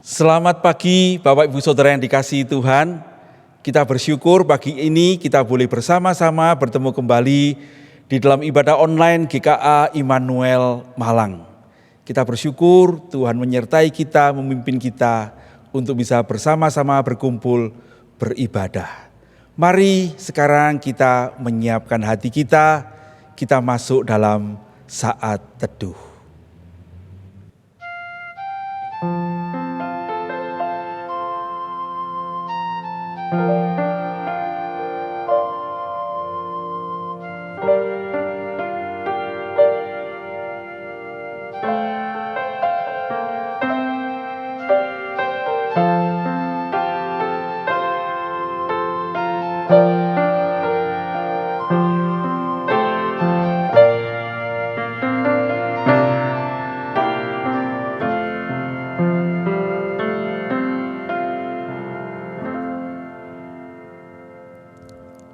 Selamat pagi Bapak Ibu Saudara yang dikasihi Tuhan. Kita bersyukur pagi ini kita boleh bersama-sama bertemu kembali di dalam ibadah online GKA Immanuel Malang. Kita bersyukur Tuhan menyertai kita, memimpin kita untuk bisa bersama-sama berkumpul beribadah. Mari sekarang kita menyiapkan hati kita masuk dalam saat teduh.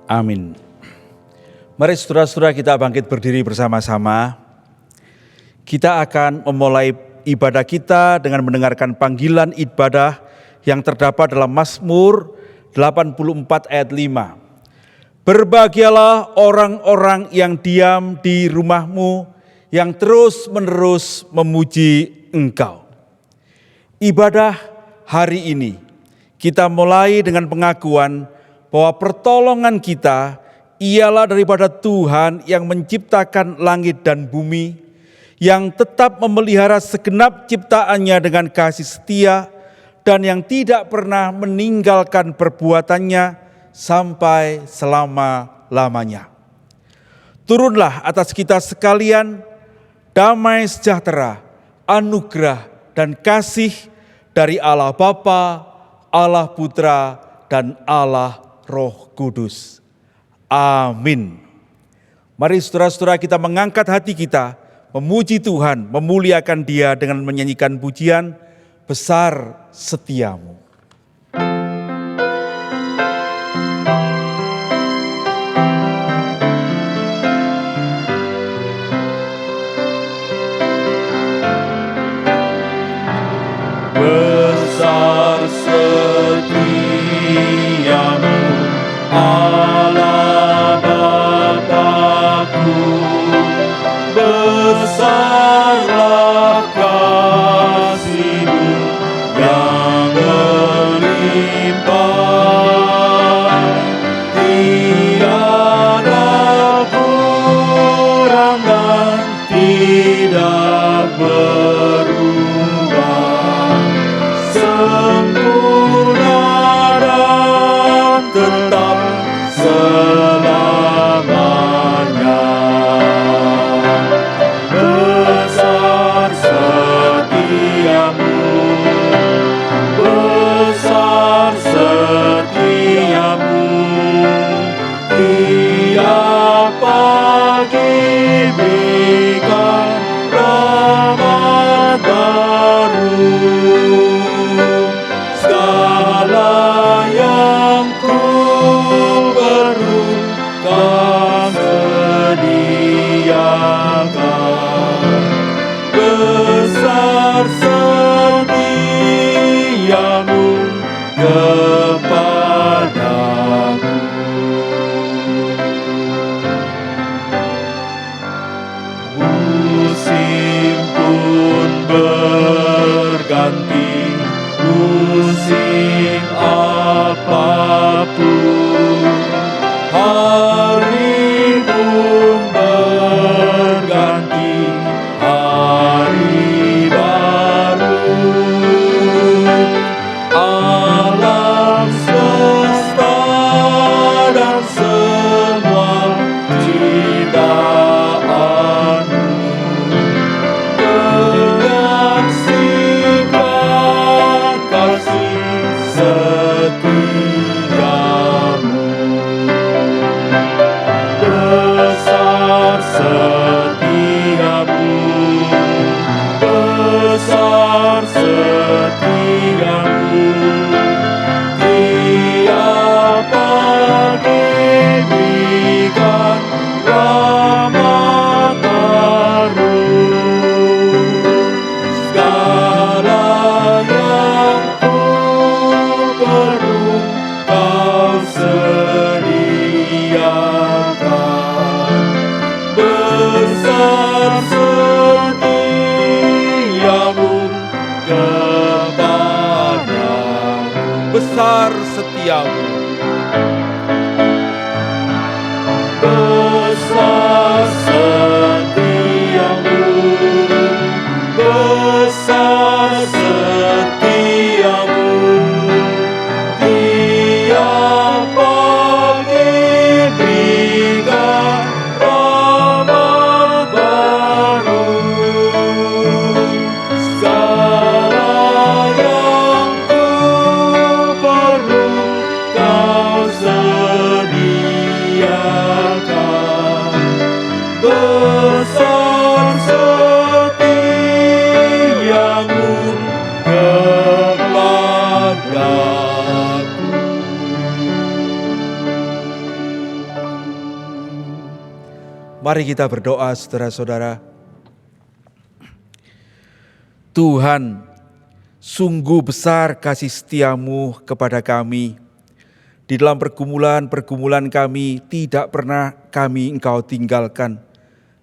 Amin. Mari saudara-saudara kita bangkit berdiri bersama-sama. Kita akan memulai ibadah kita dengan mendengarkan panggilan ibadah yang terdapat dalam Mazmur 84 ayat 5. Berbahagialah orang-orang yang diam di rumahmu, yang terus-menerus memuji Engkau. Ibadah hari ini kita mulai dengan pengakuan bahwa pertolongan kita ialah daripada Tuhan yang menciptakan langit dan bumi, yang tetap memelihara segenap ciptaannya dengan kasih setia, dan yang tidak pernah meninggalkan perbuatannya sampai selama-lamanya. Turunlah atas kita sekalian damai sejahtera, anugerah dan kasih dari Allah Bapa, Allah Putra, dan Allah Roh Kudus. Amin. Mari saudara-saudara kita mengangkat hati kita, memuji Tuhan, memuliakan Dia dengan menyanyikan pujian, besar setiamu. Besar setiamu Allah Bapa-Ku, besarlah kasih-Mu yang besar setiamu. Besar setiamu, besar setiamu, tiap pagi berikan rahmat baru. Segala yang ku perlu kau sediakan. Besar setiamu kepadaku. Mari kita berdoa, saudara-saudara. Tuhan, sungguh besar kasih setiamu kepada kami. Di dalam pergumulan-pergumulan kami tidak pernah kami Engkau tinggalkan.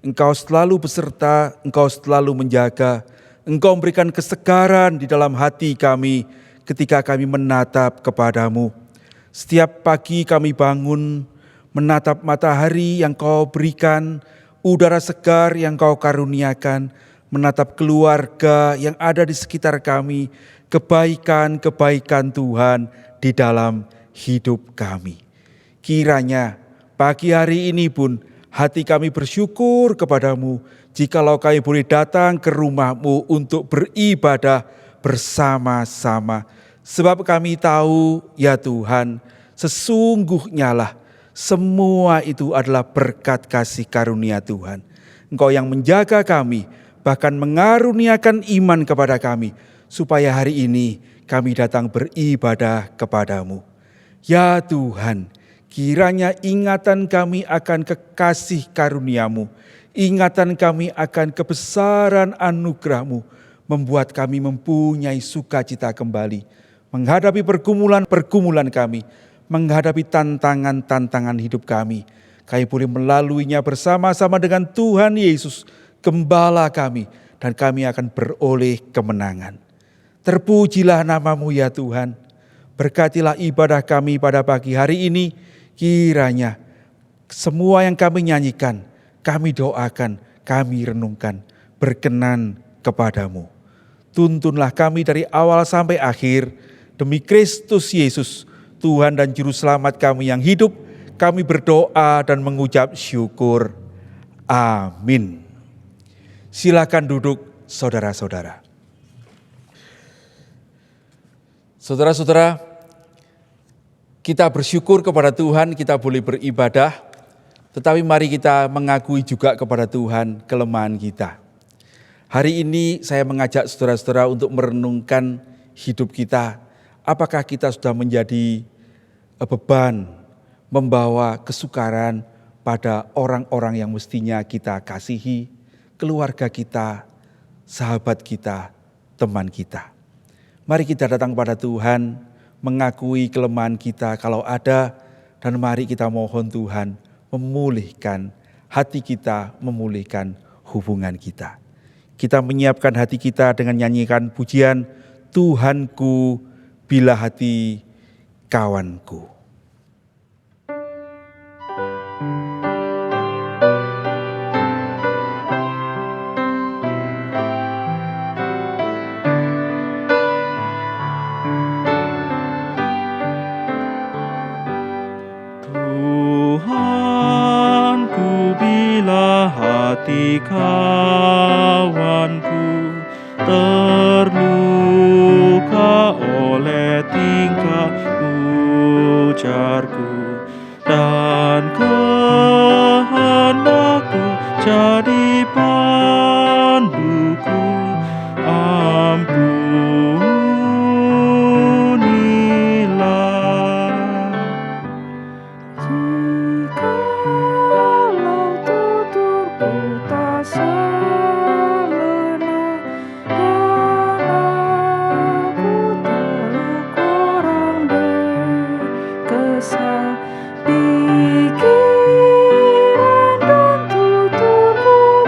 Engkau selalu beserta, Engkau selalu menjaga. Engkau memberikan kesegaran di dalam hati kami ketika kami menatap kepadamu. Setiap pagi kami bangun, menatap matahari yang Kau berikan, udara segar yang Kau karuniakan, menatap keluarga yang ada di sekitar kami, kebaikan-kebaikan Tuhan di dalam hidup kami. Kiranya pagi hari ini pun hati kami bersyukur kepadamu, jikalau kami boleh datang ke rumah-Mu untuk beribadah bersama-sama. Sebab kami tahu, ya Tuhan, sesungguhnya lah semua itu adalah berkat kasih karunia Tuhan. Engkau yang menjaga kami, bahkan mengaruniakan iman kepada kami, supaya hari ini kami datang beribadah kepadamu. Ya Tuhan, kiranya ingatan kami akan kekasih karunia-Mu, ingatan kami akan kebesaran anugerah-Mu, membuat kami mempunyai sukacita kembali, menghadapi pergumulan-pergumulan kami, menghadapi tantangan-tantangan hidup kami. Kami boleh melaluinya bersama-sama dengan Tuhan Yesus, Gembala kami, dan kami akan beroleh kemenangan. Terpujilah nama-Mu ya Tuhan. Berkatilah ibadah kami pada pagi hari ini. Kiranya semua yang kami nyanyikan, kami doakan, kami renungkan, berkenan kepadamu. Tuntunlah kami dari awal sampai akhir, demi Kristus Yesus, Tuhan dan Juru Selamat kami yang hidup, kami berdoa dan mengucap syukur. Amin. Silakan duduk, saudara-saudara. Saudara-saudara, kita bersyukur kepada Tuhan, kita boleh beribadah, tetapi mari kita mengakui juga kepada Tuhan kelemahan kita. Hari ini saya mengajak saudara-saudara untuk merenungkan hidup kita. Apakah kita sudah menjadi beban, membawa kesukaran pada orang-orang yang mestinya kita kasihi, keluarga kita, sahabat kita, teman kita. Mari kita datang pada Tuhan, mengakui kelemahan kita kalau ada, dan mari kita mohon Tuhan memulihkan hati kita, memulihkan hubungan kita. Kita menyiapkan hati kita dengan nyanyikan pujian, Tuhanku bila hati kawanku. Tuhanku bila hati kawanku terluka oleh tingkah ujarku dan kehendakku jadi panduku, ampunilah. Jikalau tuturku tak selena dan aku telah kurang berkesan, pikiran dan tuturku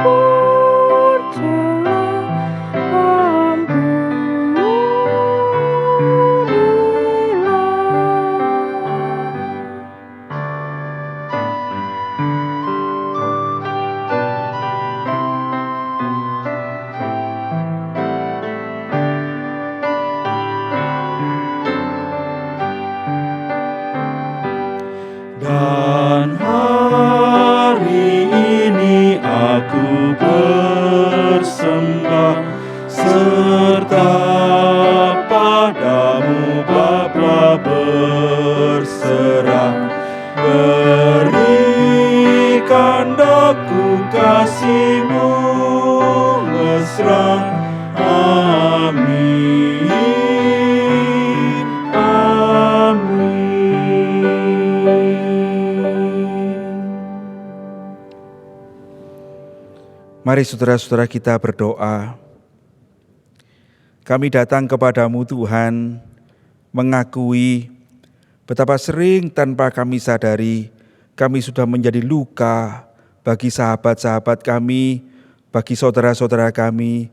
bersembah serta padamu Bapa berserah. Berikan daku kasih-Mu mesra. Amin. Mari saudara-saudara kita berdoa. Kami datang kepadamu Tuhan, mengakui betapa sering tanpa kami sadari, kami sudah menjadi luka bagi sahabat-sahabat kami, bagi saudara-saudara kami,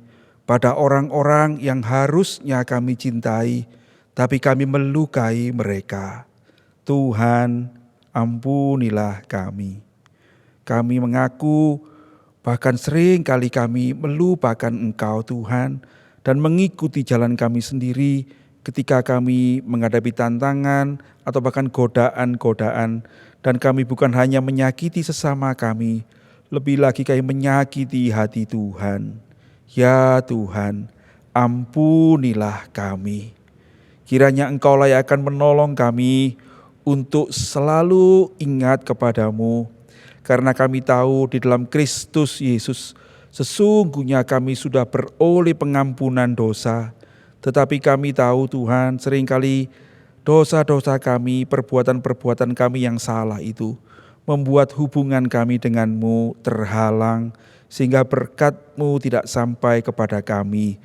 pada orang-orang yang harusnya kami cintai, tapi kami melukai mereka. Tuhan, ampunilah kami. Kami mengaku bahkan sering kali kami melupakan Engkau Tuhan dan mengikuti jalan kami sendiri ketika kami menghadapi tantangan atau bahkan godaan-godaan, dan kami bukan hanya menyakiti sesama kami, lebih lagi kami menyakiti hati Tuhan. Ya Tuhan, ampunilah kami. Kiranya Engkaulah yang akan menolong kami untuk selalu ingat kepadamu, karena kami tahu di dalam Kristus Yesus sesungguhnya kami sudah beroleh pengampunan dosa. Tetapi kami tahu Tuhan, seringkali dosa-dosa kami, perbuatan-perbuatan kami yang salah itu membuat hubungan kami denganmu terhalang, sehingga berkat-Mu tidak sampai kepada kami.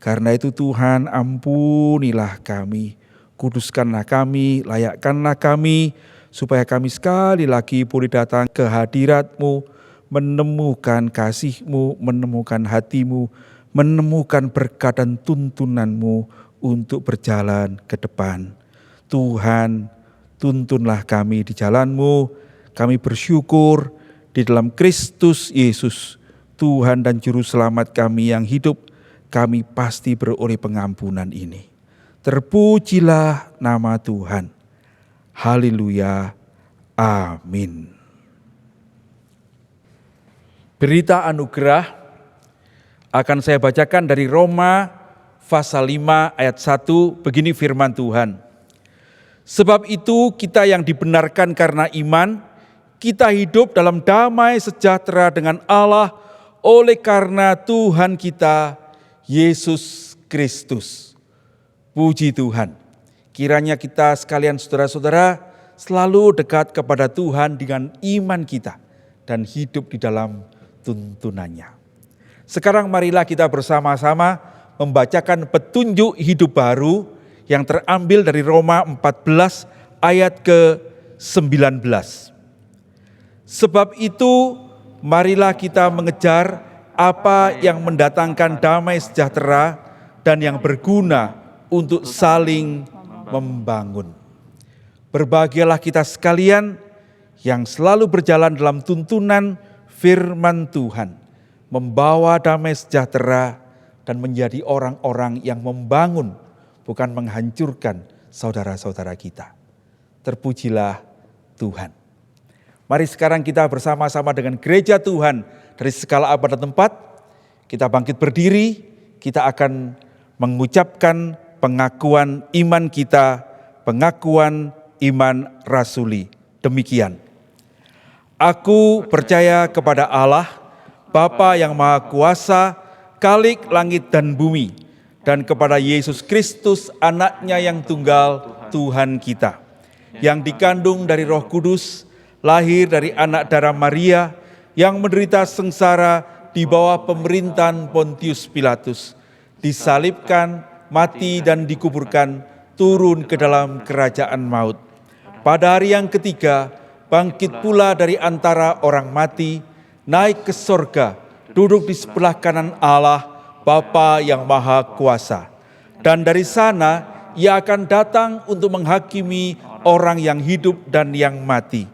Karena itu Tuhan, ampunilah kami, kuduskanlah kami, layakkanlah kami, supaya kami sekali lagi boleh datang ke hadirat-Mu, menemukan kasih-Mu, menemukan hati-Mu, menemukan berkat dan tuntunan-Mu untuk berjalan ke depan. Tuhan, tuntunlah kami di jalan-Mu. Kami bersyukur di dalam Kristus Yesus, Tuhan dan Juru Selamat kami yang hidup, kami pasti beroleh pengampunan ini. Terpujilah nama Tuhan. Haleluya, amin. Berita anugerah akan saya bacakan dari Roma pasal 5 ayat 1, begini firman Tuhan. Sebab itu kita yang dibenarkan karena iman, kita hidup dalam damai sejahtera dengan Allah oleh karena Tuhan kita, Yesus Kristus. Puji Tuhan. Kiranya kita sekalian saudara-saudara selalu dekat kepada Tuhan dengan iman kita dan hidup di dalam tuntunannya. Sekarang marilah kita bersama-sama membacakan petunjuk hidup baru yang terambil dari Roma 14 ayat ke-19. Sebab itu marilah kita mengejar apa yang mendatangkan damai sejahtera dan yang berguna untuk saling membangun. Berbahagialah kita sekalian yang selalu berjalan dalam tuntunan firman Tuhan, membawa damai sejahtera dan menjadi orang-orang yang membangun, bukan menghancurkan saudara-saudara kita. Terpujilah Tuhan. Mari sekarang kita bersama-sama dengan gereja Tuhan dari segala abad dan tempat, kita bangkit berdiri, kita akan mengucapkan pengakuan iman kita, pengakuan iman rasuli. Demikian. Aku percaya kepada Allah, Bapa yang Maha Kuasa, Khalik langit dan bumi, dan kepada Yesus Kristus, Anak-Nya yang tunggal, Tuhan kita, yang dikandung dari Roh Kudus, lahir dari anak darah Maria, yang menderita sengsara di bawah pemerintahan Pontius Pilatus, disalibkan, mati dan dikuburkan, turun ke dalam kerajaan maut. Pada hari yang ketiga, bangkit pula dari antara orang mati, naik ke sorga, duduk di sebelah kanan Allah, Bapa yang Maha Kuasa. Dan dari sana Ia akan datang untuk menghakimi orang yang hidup dan yang mati.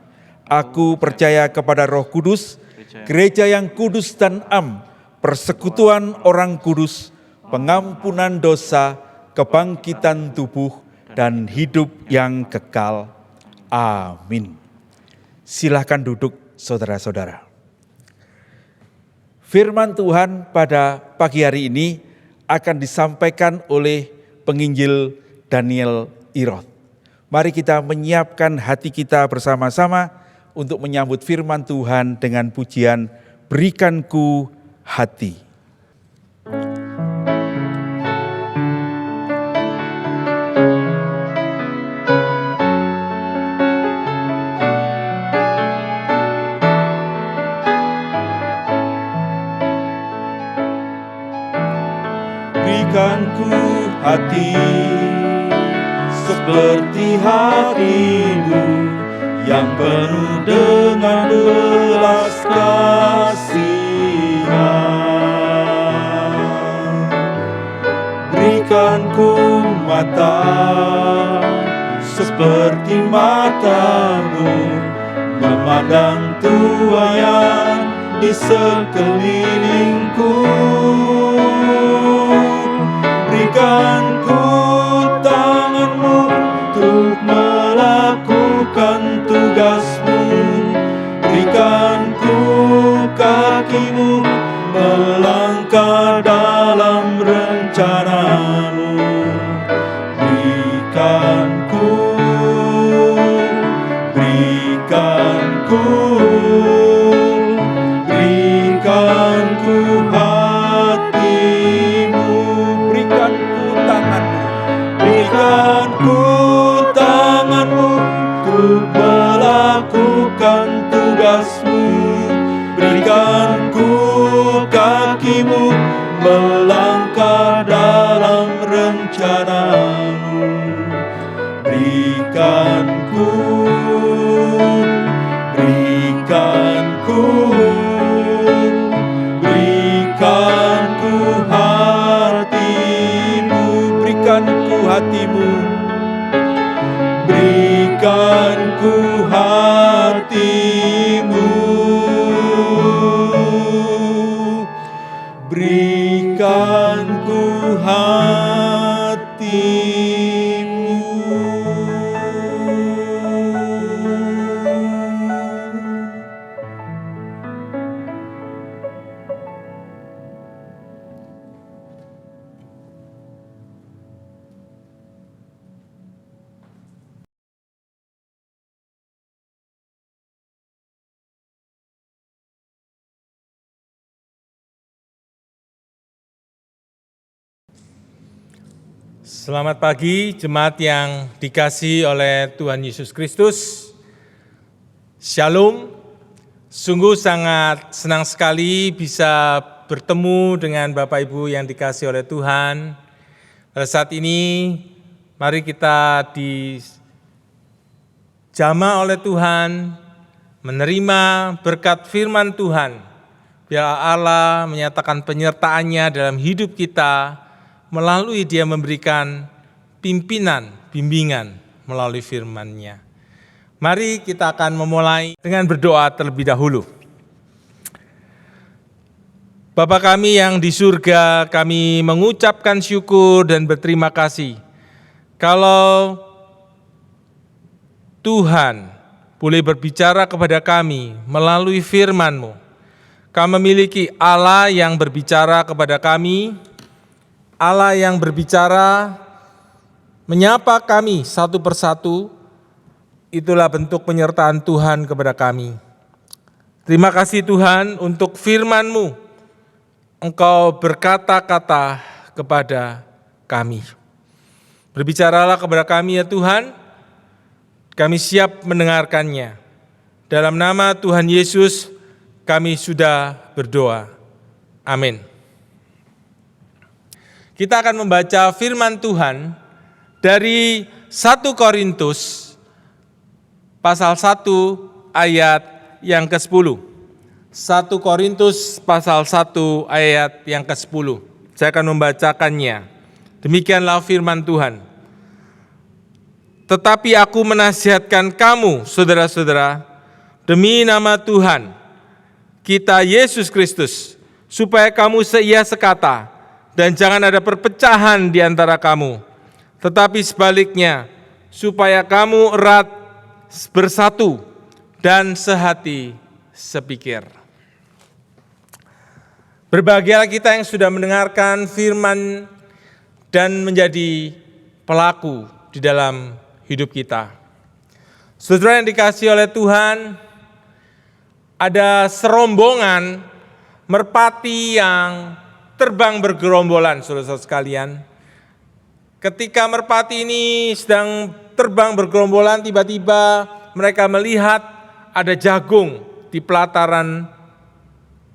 Aku percaya kepada Roh Kudus, gereja yang kudus dan am, persekutuan orang kudus, pengampunan dosa, kebangkitan tubuh, dan hidup yang kekal. Amin. Silakan duduk saudara-saudara. Firman Tuhan pada pagi hari ini akan disampaikan oleh penginjil Daniel Iroth. Mari kita menyiapkan hati kita bersama-sama untuk menyambut firman Tuhan dengan pujian "Berikan ku hati". Berikan ku hati seperti hatimu yang penuh dengan belas kasihan. Berikan ku mata seperti matamu memandang tuayan di sekelilingku. Berikan ku tanganmu untuk melakukan tugasmu. Berikan ku kakimu melangkah dalam rencanamu. Berikan ku hatimu. Berikan ku tanganmu. Berikan ku tanganmu untuk melakukan tugasmu. Berikan ku kakimu melangkah dalam rencanamu. Berikan ku hatimu. Berikan ku hatimu. Berikan ku hatimu. Berikan ku Selamat pagi jemaat yang dikasihi oleh Tuhan Yesus Kristus. Shalom. Sungguh sangat senang sekali bisa bertemu dengan Bapak Ibu yang dikasihi oleh Tuhan. Pada saat ini mari kita dijamah oleh Tuhan, menerima berkat firman Tuhan. Biar Allah menyatakan penyertaan-Nya dalam hidup kita, melalui Dia memberikan pimpinan, bimbingan melalui firman-Nya. Mari kita akan memulai dengan berdoa terlebih dahulu. Bapa kami yang di surga, kami mengucapkan syukur dan berterima kasih. Kalau Tuhan boleh berbicara kepada kami melalui firman-Mu, kami memiliki Allah yang berbicara kepada kami, Allah yang berbicara menyapa kami satu persatu, itulah bentuk penyertaan Tuhan kepada kami. Terima kasih Tuhan untuk firman-Mu, Engkau berkata-kata kepada kami. Berbicaralah kepada kami ya Tuhan, kami siap mendengarkannya. Dalam nama Tuhan Yesus kami sudah berdoa. Amin. Kita akan membaca firman Tuhan dari 1 Korintus pasal 1 ayat yang ke-10. 1 Korintus pasal 1 ayat yang ke-10. Saya akan membacakannya. Demikianlah firman Tuhan. Tetapi aku menasihatkan kamu, saudara-saudara, demi nama Tuhan, kita Yesus Kristus, supaya kamu seia sekata, dan jangan ada perpecahan di antara kamu, tetapi sebaliknya, supaya kamu erat bersatu dan sehati sepikir. Berbahagialah kita yang sudah mendengarkan firman dan menjadi pelaku di dalam hidup kita. Saudara yang dikasihi oleh Tuhan, ada serombongan merpati yang terbang bergerombolan, saudara-saudara sekalian. Ketika merpati ini sedang terbang bergerombolan, tiba-tiba mereka melihat ada jagung di pelataran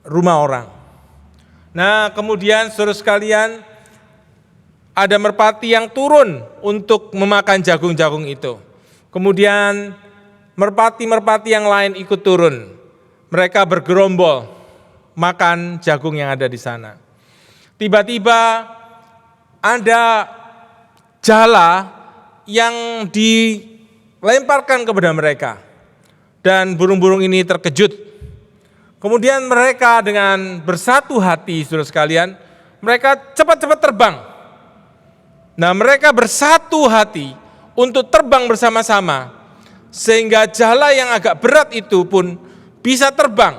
rumah orang. Nah, kemudian saudara sekalian, ada merpati yang turun untuk memakan jagung-jagung itu. Kemudian merpati-merpati yang lain ikut turun. Mereka bergerombol makan jagung yang ada di sana. Tiba-tiba ada jala yang dilemparkan kepada mereka. Dan burung-burung ini terkejut. Kemudian mereka dengan bersatu hati, saudara sekalian, mereka cepat-cepat terbang. Nah, mereka bersatu hati untuk terbang bersama-sama, sehingga jala yang agak berat itu pun bisa terbang.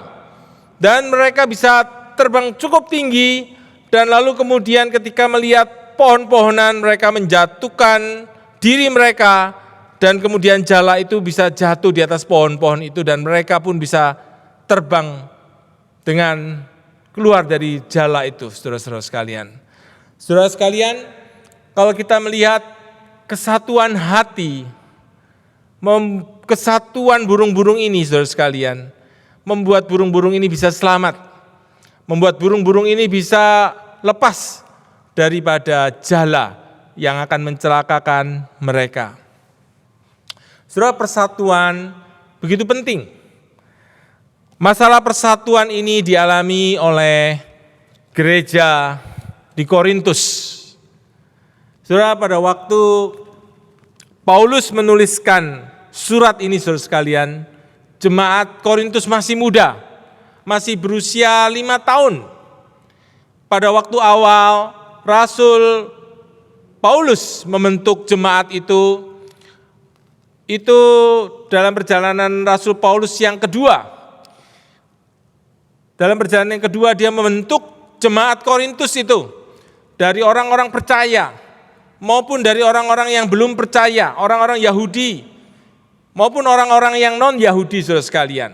Dan mereka bisa terbang cukup tinggi, dan lalu kemudian ketika melihat pohon-pohonan, mereka menjatuhkan diri mereka, dan kemudian jala itu bisa jatuh di atas pohon-pohon itu, dan mereka pun bisa terbang dengan keluar dari jala itu, saudara-saudara sekalian. Saudara sekalian, kalau kita melihat kesatuan hati, kesatuan burung-burung ini, saudara sekalian, membuat burung-burung ini bisa selamat, membuat burung-burung ini bisa lepas daripada jala yang akan mencelakakan mereka. Saudara, persatuan begitu penting. Masalah persatuan ini dialami oleh gereja di Korintus. Saudara, pada waktu Paulus menuliskan surat ini, saudara sekalian, jemaat Korintus masih muda, masih berusia 5 tahun. Pada waktu awal Rasul Paulus membentuk jemaat itu dalam perjalanan Rasul Paulus yang kedua. Dalam perjalanan yang kedua dia membentuk jemaat Korintus itu dari orang-orang percaya maupun dari orang-orang yang belum percaya, orang-orang Yahudi maupun orang-orang yang non-Yahudi, saudara sekalian.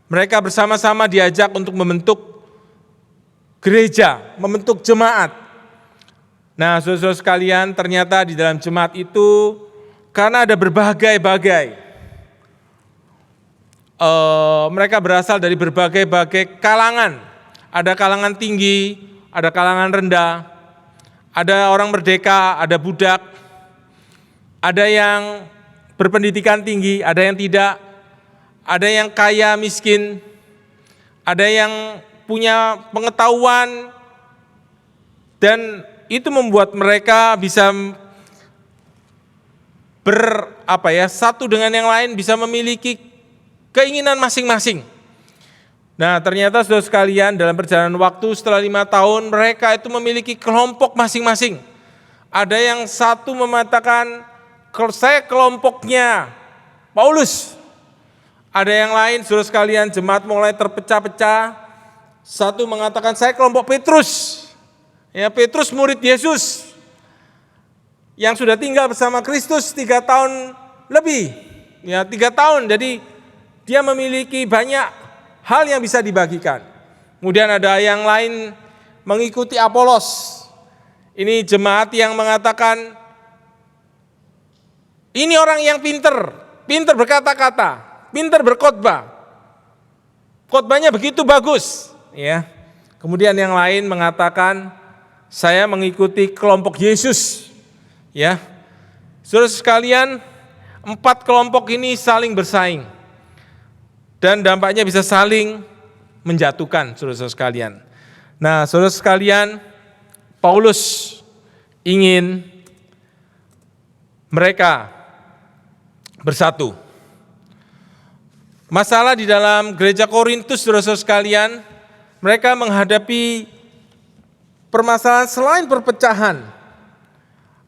Mereka bersama-sama diajak untuk membentuk gereja, membentuk jemaat. Nah, saudara-saudara sekalian, ternyata di dalam jemaat itu karena ada berbagai-bagai mereka berasal dari berbagai-bagai kalangan. Ada kalangan tinggi, ada kalangan rendah, ada orang merdeka, ada budak, ada yang berpendidikan tinggi, ada yang tidak, ada yang kaya miskin, ada yang punya pengetahuan, dan itu membuat mereka bisa satu dengan yang lain, bisa memiliki keinginan masing-masing. Nah, ternyata saudara sekalian, dalam perjalanan waktu setelah 5 tahun, mereka itu memiliki kelompok masing-masing. Ada yang satu mengatakan, saya kelompoknya Paulus. Ada yang lain, saudara sekalian, jemaat mulai terpecah-pecah. Satu mengatakan, saya kelompok Petrus. Ya, Petrus murid Yesus, yang sudah tinggal bersama Kristus 3 tahun lebih. Ya, 3 tahun, jadi dia memiliki banyak hal yang bisa dibagikan. Kemudian ada yang lain mengikuti Apolos. Ini jemaat yang mengatakan, ini orang yang pinter berkata-kata, pinter berkhotbah. Khotbahnya begitu bagus, ya. Kemudian yang lain mengatakan, saya mengikuti kelompok Yesus, ya. Saudara sekalian, 4 kelompok ini saling bersaing. Dan dampaknya bisa saling menjatuhkan, saudara-saudara sekalian. Nah, saudara sekalian, Paulus ingin mereka bersatu. Masalah di dalam gereja Korintus, saudara-saudara sekalian, mereka menghadapi permasalahan selain perpecahan.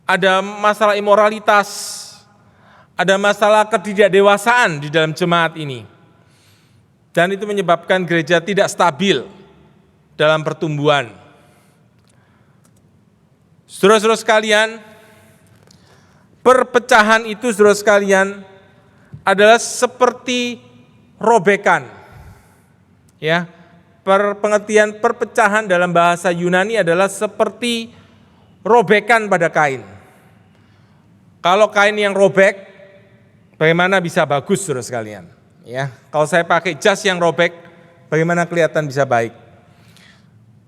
Ada masalah imoralitas, ada masalah ketidakdewasaan di dalam jemaat ini. Dan itu menyebabkan gereja tidak stabil, dalam pertumbuhan. Saudara-saudara sekalian, perpecahan itu saudara sekalian adalah seperti robekan. Ya, pengertian perpecahan dalam bahasa Yunani adalah seperti robekan pada kain. Kalau kain yang robek, bagaimana bisa bagus saudara sekalian? Ya, kalau saya pakai jas yang robek, bagaimana kelihatan bisa baik?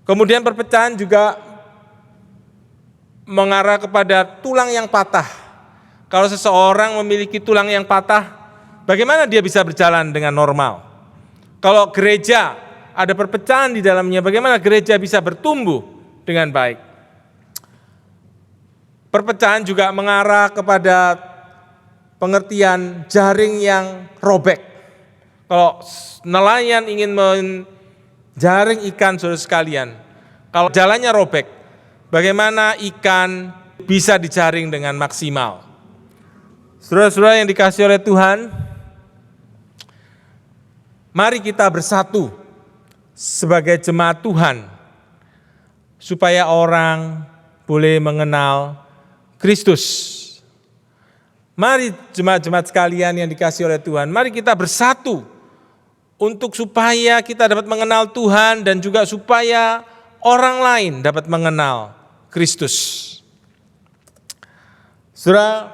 Kemudian perpecahan juga mengarah kepada tulang yang patah. Kalau seseorang memiliki tulang yang patah, bagaimana dia bisa berjalan dengan normal? Kalau gereja ada perpecahan di dalamnya, bagaimana gereja bisa bertumbuh dengan baik? Perpecahan juga mengarah kepada pengertian jaring yang robek. Kalau nelayan ingin menjaring ikan saudara sekalian, kalau jalannya robek, bagaimana ikan bisa dijaring dengan maksimal? Saudara-saudara yang dikasihi oleh Tuhan, mari kita bersatu sebagai jemaat Tuhan, supaya orang boleh mengenal Kristus. Mari jemaat-jemaat sekalian yang dikasihi oleh Tuhan, mari kita bersatu untuk supaya kita dapat mengenal Tuhan dan juga supaya orang lain dapat mengenal Kristus. Saudara,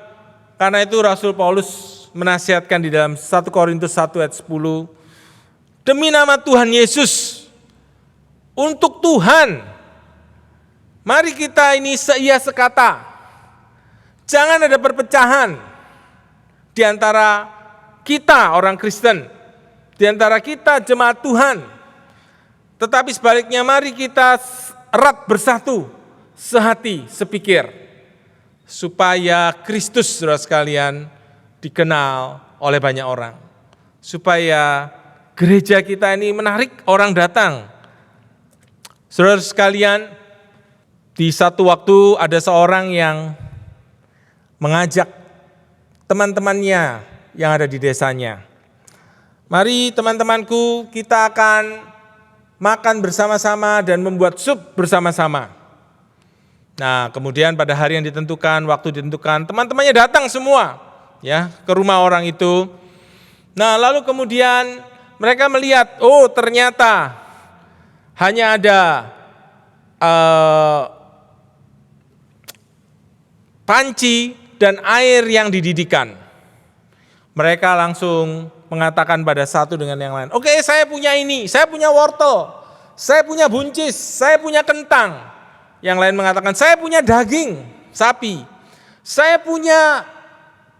karena itu Rasul Paulus menasihatkan di dalam 1 Korintus 1 ayat 10, demi nama Tuhan Yesus, untuk Tuhan, mari kita ini seia sekata. Jangan ada perpecahan di antara kita orang Kristen, di antara kita jemaat Tuhan. Tetapi sebaliknya mari kita erat bersatu, sehati, sepikir, supaya Kristus saudara sekalian dikenal oleh banyak orang. Supaya gereja kita ini menarik orang datang. Saudara sekalian, di satu waktu ada seorang yang mengajak teman-temannya yang ada di desanya. Mari teman-temanku, kita akan makan bersama-sama dan membuat sup bersama-sama. Nah, kemudian pada hari yang ditentukan, waktu ditentukan, teman-temannya datang semua ya ke rumah orang itu. Nah, lalu kemudian mereka melihat, oh ternyata hanya ada panci dan air yang dididihkan. Mereka langsung mengatakan pada satu dengan yang lain, oke, saya punya ini, saya punya wortel, saya punya buncis, saya punya kentang. Yang lain mengatakan, saya punya daging sapi, saya punya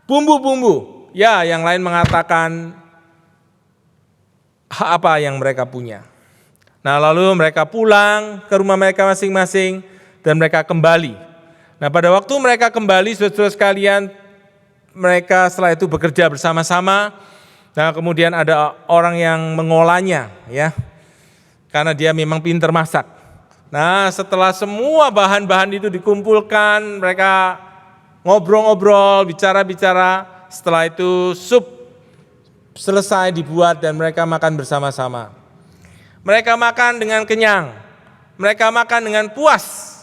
bumbu-bumbu. Ya, yang lain mengatakan apa yang mereka punya. Nah, lalu mereka pulang ke rumah mereka masing-masing dan mereka kembali. Nah, pada waktu mereka kembali, saudara-saudara sekalian, mereka setelah itu bekerja bersama-sama. Nah, kemudian ada orang yang mengolahnya, ya, karena dia memang pintar masak. Nah, setelah semua bahan-bahan itu dikumpulkan, mereka ngobrol-ngobrol, bicara-bicara. Setelah itu sup selesai dibuat dan mereka makan bersama-sama. Mereka makan dengan kenyang, mereka makan dengan puas.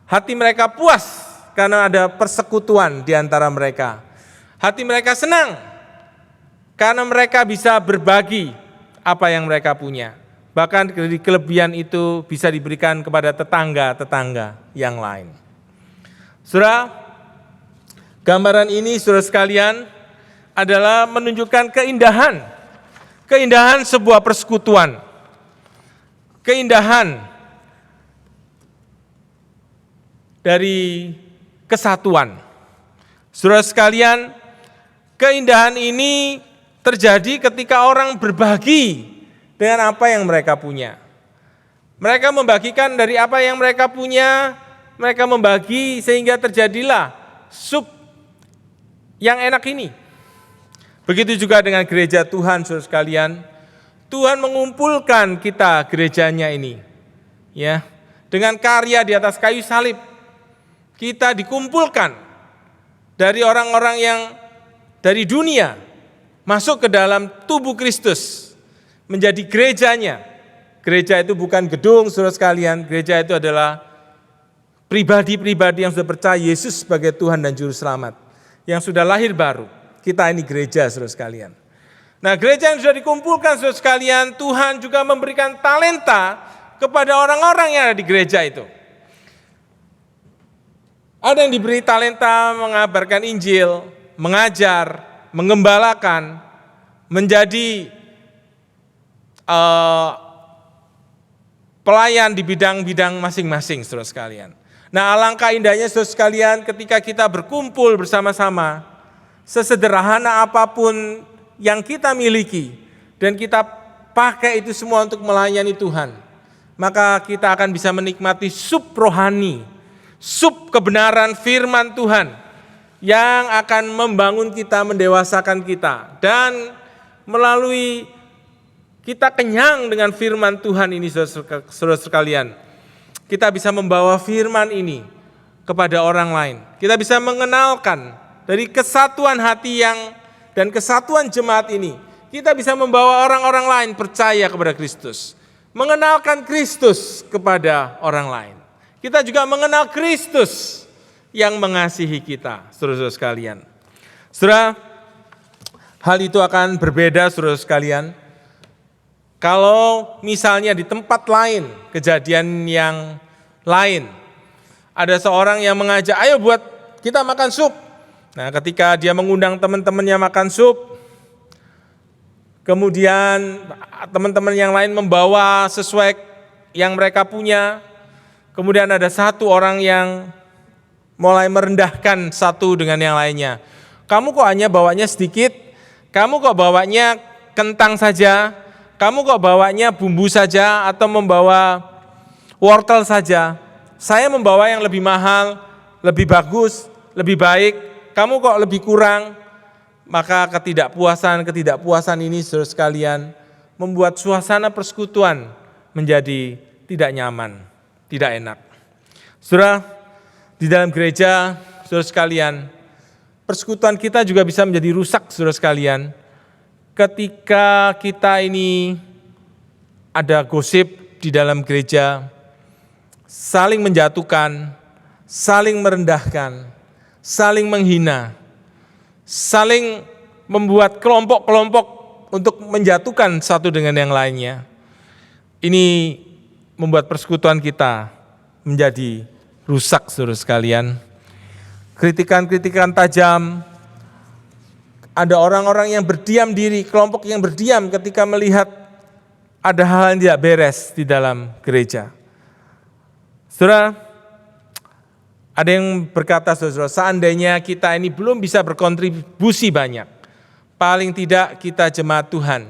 Hati mereka puas karena ada persekutuan di antara mereka. Hati mereka senang karena mereka bisa berbagi apa yang mereka punya. Bahkan kelebihan itu bisa diberikan kepada tetangga-tetangga yang lain. Saudara, gambaran ini saudara sekalian adalah menunjukkan keindahan sebuah persekutuan, keindahan dari kesatuan. Saudara sekalian, keindahan ini terjadi ketika orang berbagi dengan apa yang mereka punya. Mereka membagikan dari apa yang mereka punya, mereka membagi sehingga terjadilah sup yang enak ini. Begitu juga dengan gereja Tuhan, saudara sekalian. Tuhan mengumpulkan kita gerejanya ini, ya, dengan karya di atas kayu salib. Kita dikumpulkan dari orang-orang yang dari dunia masuk ke dalam tubuh Kristus, menjadi gerejanya, Gereja itu bukan gedung, saudara sekalian. Gereja itu adalah pribadi-pribadi yang sudah percaya Yesus sebagai Tuhan dan Juru Selamat. Yang sudah lahir baru. Kita ini gereja, saudara sekalian. Nah, gereja yang sudah dikumpulkan, saudara sekalian, Tuhan juga memberikan talenta kepada orang-orang yang ada di gereja itu. Ada yang diberi talenta mengabarkan Injil, mengajar, mengembalakan, menjadi pelayan di bidang-bidang masing-masing, saudara sekalian. Nah, alangkah indahnya, saudara sekalian, ketika kita berkumpul bersama-sama, sesederhana apapun yang kita miliki, dan kita pakai itu semua untuk melayani Tuhan, maka kita akan bisa menikmati sup rohani, sup kebenaran firman Tuhan, yang akan membangun kita, mendewasakan kita, dan melalui kita kenyang dengan firman Tuhan ini, saudara sekalian, kita bisa membawa firman ini kepada orang lain. Kita bisa mengenalkan dari kesatuan hati dan kesatuan jemaat ini. Kita bisa membawa orang-orang lain percaya kepada Kristus. Mengenalkan Kristus kepada orang lain. Kita juga mengenal Kristus yang mengasihi kita, saudara-saudara sekalian. Saudara, hal itu akan berbeda, saudara sekalian, kalau misalnya di tempat lain, kejadian yang lain, ada seorang yang mengajak, ayo buat kita makan sup. Nah, ketika dia mengundang teman-temannya makan sup, kemudian teman-teman yang lain membawa sesuai yang mereka punya, kemudian ada satu orang yang mulai merendahkan satu dengan yang lainnya. Kamu kok hanya bawanya sedikit? Kamu kok bawanya kentang saja? Kamu kok bawanya bumbu saja atau membawa wortel saja? Saya membawa yang lebih mahal, lebih bagus, lebih baik. Kamu kok lebih kurang? Maka ketidakpuasan ini, saudara sekalian, membuat suasana persekutuan menjadi tidak nyaman, tidak enak. Saudara, di dalam gereja, saudara sekalian, persekutuan kita juga bisa menjadi rusak, saudara sekalian, ketika kita ini ada gosip di dalam gereja, saling menjatuhkan, saling merendahkan, saling menghina, saling membuat kelompok-kelompok untuk menjatuhkan satu dengan yang lainnya. Ini membuat persekutuan kita menjadi rusak, saudara sekalian. Kritikan-kritikan tajam, ada orang-orang yang berdiam diri, kelompok yang berdiam ketika melihat ada hal yang tidak beres di dalam gereja. Saudara, ada yang berkata, saudara, seandainya kita ini belum bisa berkontribusi banyak, paling tidak kita jemaat Tuhan,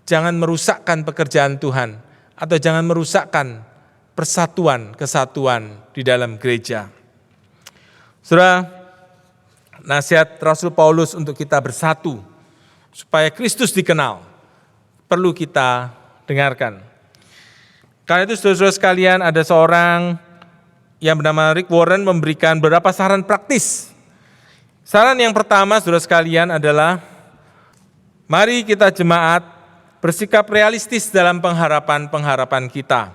jangan merusakkan pekerjaan Tuhan, atau jangan merusakkan persatuan, kesatuan di dalam gereja. Saudara, nasihat Rasul Paulus untuk kita bersatu, supaya Kristus dikenal, perlu kita dengarkan. Karena itu, saudara-saudara sekalian, ada seorang yang bernama Rick Warren memberikan beberapa saran praktis. Saran yang pertama, saudara sekalian, adalah mari kita jemaat bersikap realistis dalam pengharapan-pengharapan kita.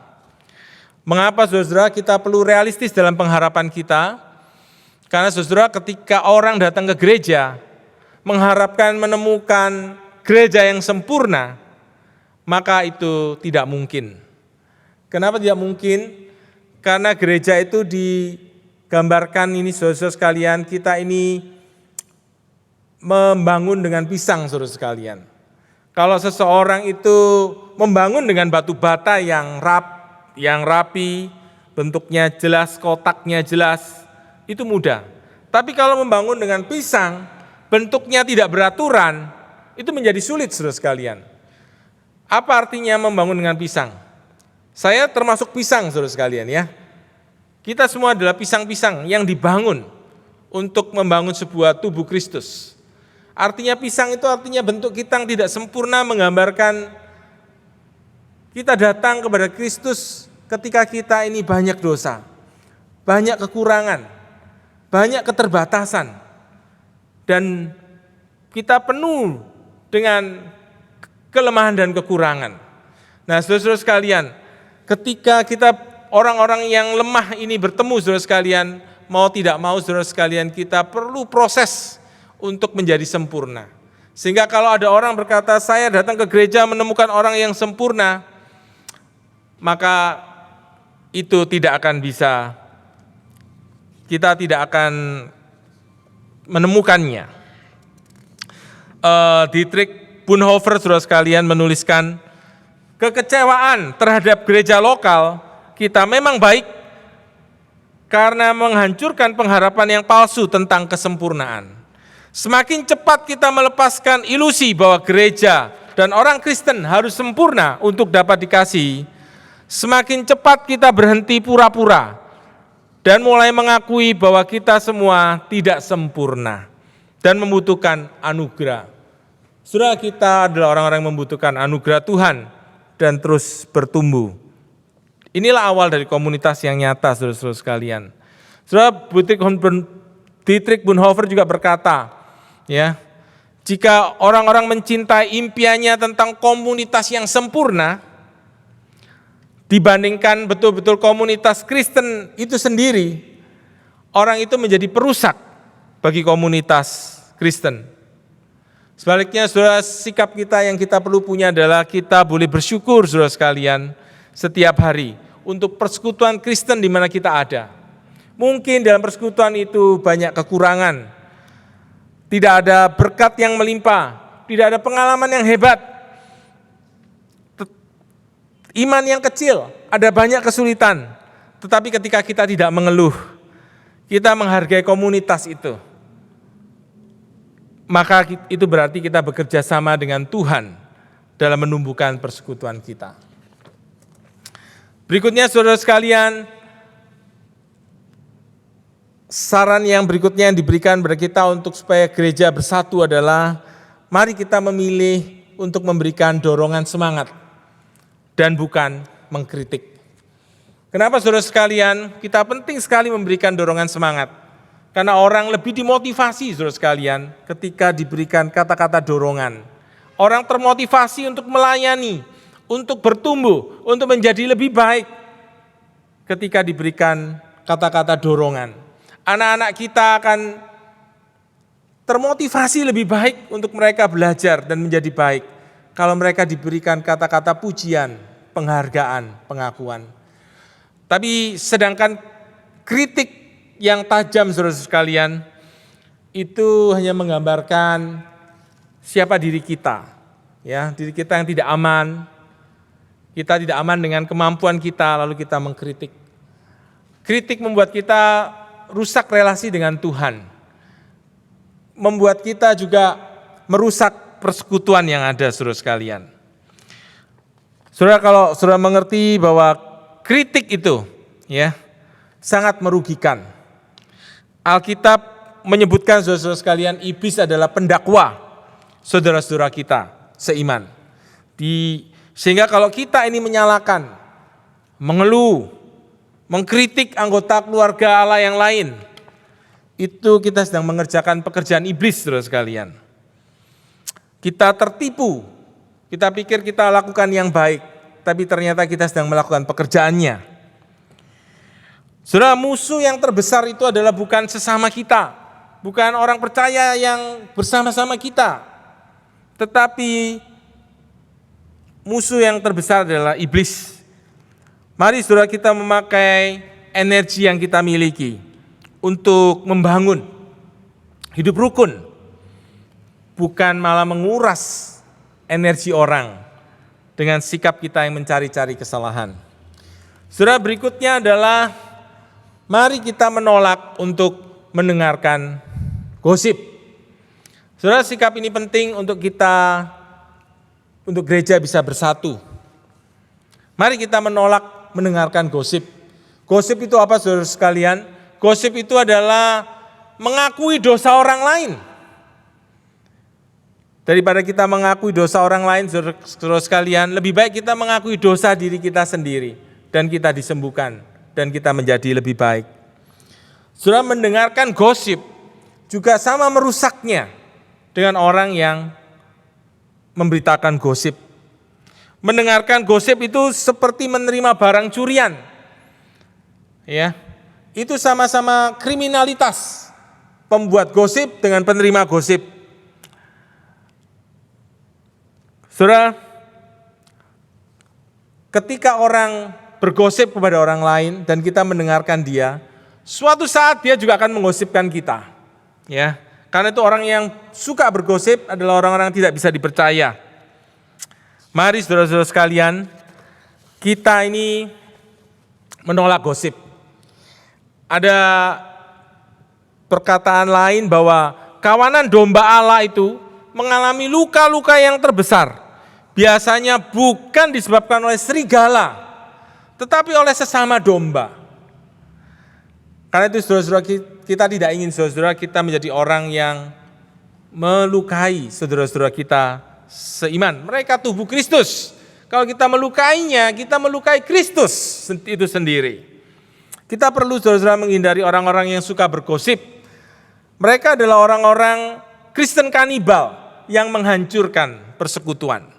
Mengapa, saudara, kita perlu realistis dalam pengharapan kita? Karena, saudara, ketika orang datang ke gereja mengharapkan menemukan gereja yang sempurna, maka itu tidak mungkin. Kenapa tidak mungkin? Karena gereja itu digambarkan ini, saudara sekalian, kita ini membangun dengan pisang, saudara sekalian. Kalau seseorang itu membangun dengan batu bata yang rapi, bentuknya jelas, kotaknya jelas, itu mudah. Tapi kalau membangun dengan pisang, bentuknya tidak beraturan, itu menjadi sulit, saudara sekalian. Apa artinya membangun dengan pisang? Saya termasuk pisang, saudara sekalian, ya. Kita semua adalah pisang-pisang yang dibangun untuk membangun sebuah tubuh Kristus. Artinya pisang itu artinya bentuk kita yang tidak sempurna, menggambarkan kita datang kepada Kristus ketika kita ini banyak dosa, banyak kekurangan, banyak keterbatasan, dan kita penuh dengan kelemahan dan kekurangan. Nah, saudara-saudara sekalian, ketika kita orang-orang yang lemah ini bertemu, saudara sekalian, mau tidak mau saudara sekalian, kita perlu proses untuk menjadi sempurna. Sehingga kalau ada orang berkata, saya datang ke gereja menemukan orang yang sempurna, maka itu tidak akan bisa, kita tidak akan menemukannya. Dietrich Bonhoeffer, saudara sekalian, menuliskan, kekecewaan terhadap gereja lokal kita memang baik karena menghancurkan pengharapan yang palsu tentang kesempurnaan. Semakin cepat kita melepaskan ilusi bahwa gereja dan orang Kristen harus sempurna untuk dapat dikasihi, semakin cepat kita berhenti pura-pura dan mulai mengakui bahwa kita semua tidak sempurna dan membutuhkan anugerah. Saudara, kita adalah orang-orang yang membutuhkan anugerah Tuhan dan terus bertumbuh. Inilah awal dari komunitas yang nyata, saudara-saudara sekalian. Saudara, Dietrich Bonhoeffer juga berkata, ya, jika orang-orang mencintai impiannya tentang komunitas yang sempurna, dibandingkan betul-betul komunitas Kristen itu sendiri, orang itu menjadi perusak bagi komunitas Kristen. Sebaliknya, saudara, sikap kita yang kita perlu punya adalah kita boleh bersyukur, saudara sekalian, setiap hari untuk persekutuan Kristen di mana kita ada. Mungkin dalam persekutuan itu banyak kekurangan, tidak ada berkat yang melimpah, tidak ada pengalaman yang hebat, iman yang kecil, ada banyak kesulitan. Tetapi ketika kita tidak mengeluh, kita menghargai komunitas itu, maka itu berarti kita bekerja sama dengan Tuhan dalam menumbuhkan persekutuan kita. Berikutnya, saudara sekalian, saran yang berikutnya yang diberikan kepada kita untuk supaya gereja bersatu adalah, mari kita memilih untuk memberikan dorongan semangat dan bukan mengkritik. Kenapa, saudara sekalian, kita penting sekali memberikan dorongan semangat? Karena orang lebih dimotivasi, saudara sekalian, ketika diberikan kata-kata dorongan. Orang termotivasi untuk melayani, untuk bertumbuh, untuk menjadi lebih baik ketika diberikan kata-kata dorongan. Anak-anak kita akan termotivasi lebih baik untuk mereka belajar dan menjadi baik kalau mereka diberikan kata-kata pujian, penghargaan, pengakuan. Tapi sedangkan kritik yang tajam, saudara sekalian, itu hanya menggambarkan siapa diri kita, ya, diri kita yang tidak aman. Kita tidak aman dengan kemampuan kita, lalu kita mengkritik. Kritik membuat kita rusak relasi dengan Tuhan. Membuat kita juga merusak persekutuan yang ada, saudara sekalian. Saudara, kalau saudara mengerti bahwa kritik itu, ya, sangat merugikan. Alkitab menyebutkan, saudara-saudara sekalian, iblis adalah pendakwa saudara-saudara kita seiman. Sehingga kalau kita ini menyalahkan, mengeluh, mengkritik anggota keluarga Allah yang lain, itu kita sedang mengerjakan pekerjaan iblis, saudara sekalian. Kita tertipu, kita pikir kita lakukan yang baik, tapi ternyata kita sedang melakukan pekerjaannya. Saudara, musuh yang terbesar itu adalah bukan sesama kita, bukan orang percaya yang bersama-sama kita, tetapi musuh yang terbesar adalah iblis. Mari, saudara, kita memakai energi yang kita miliki untuk membangun hidup rukun, bukan malah menguras energi orang dengan sikap kita yang mencari-cari kesalahan. Saudara, berikutnya adalah mari kita menolak untuk mendengarkan gosip. Saudara, sikap ini penting untuk kita, untuk gereja bisa bersatu. Mari kita menolak mendengarkan gosip. Gosip itu apa, saudara sekalian? Gosip itu adalah mengakui dosa orang lain. Daripada kita mengakui dosa orang lain, saudara sekalian, lebih baik kita mengakui dosa diri kita sendiri dan kita disembuhkan dan kita menjadi lebih baik. Saudara, mendengarkan gosip juga sama merusaknya dengan orang yang memberitakan gosip. Mendengarkan gosip itu seperti menerima barang curian. Ya. Itu sama-sama kriminalitas. Pembuat gosip dengan penerima gosip. Saudara, ketika orang bergosip kepada orang lain dan kita mendengarkan dia, suatu saat dia juga akan menggosipkan kita. Ya, karena itu orang yang suka bergosip adalah orang-orang yang tidak bisa dipercaya. Mari saudara-saudara sekalian, kita ini menolak gosip. Ada perkataan lain bahwa kawanan domba Allah itu mengalami luka-luka yang terbesar. Biasanya bukan disebabkan oleh serigala, tetapi oleh sesama domba. Karena itu saudara-saudara, kita tidak ingin saudara-saudara kita menjadi orang yang melukai saudara-saudara kita seiman. Mereka tubuh Kristus. Kalau kita melukainya, kita melukai Kristus itu sendiri. Kita perlu saudara-saudara menghindari orang-orang yang suka bergosip. Mereka adalah orang-orang Kristen kanibal yang menghancurkan persekutuan.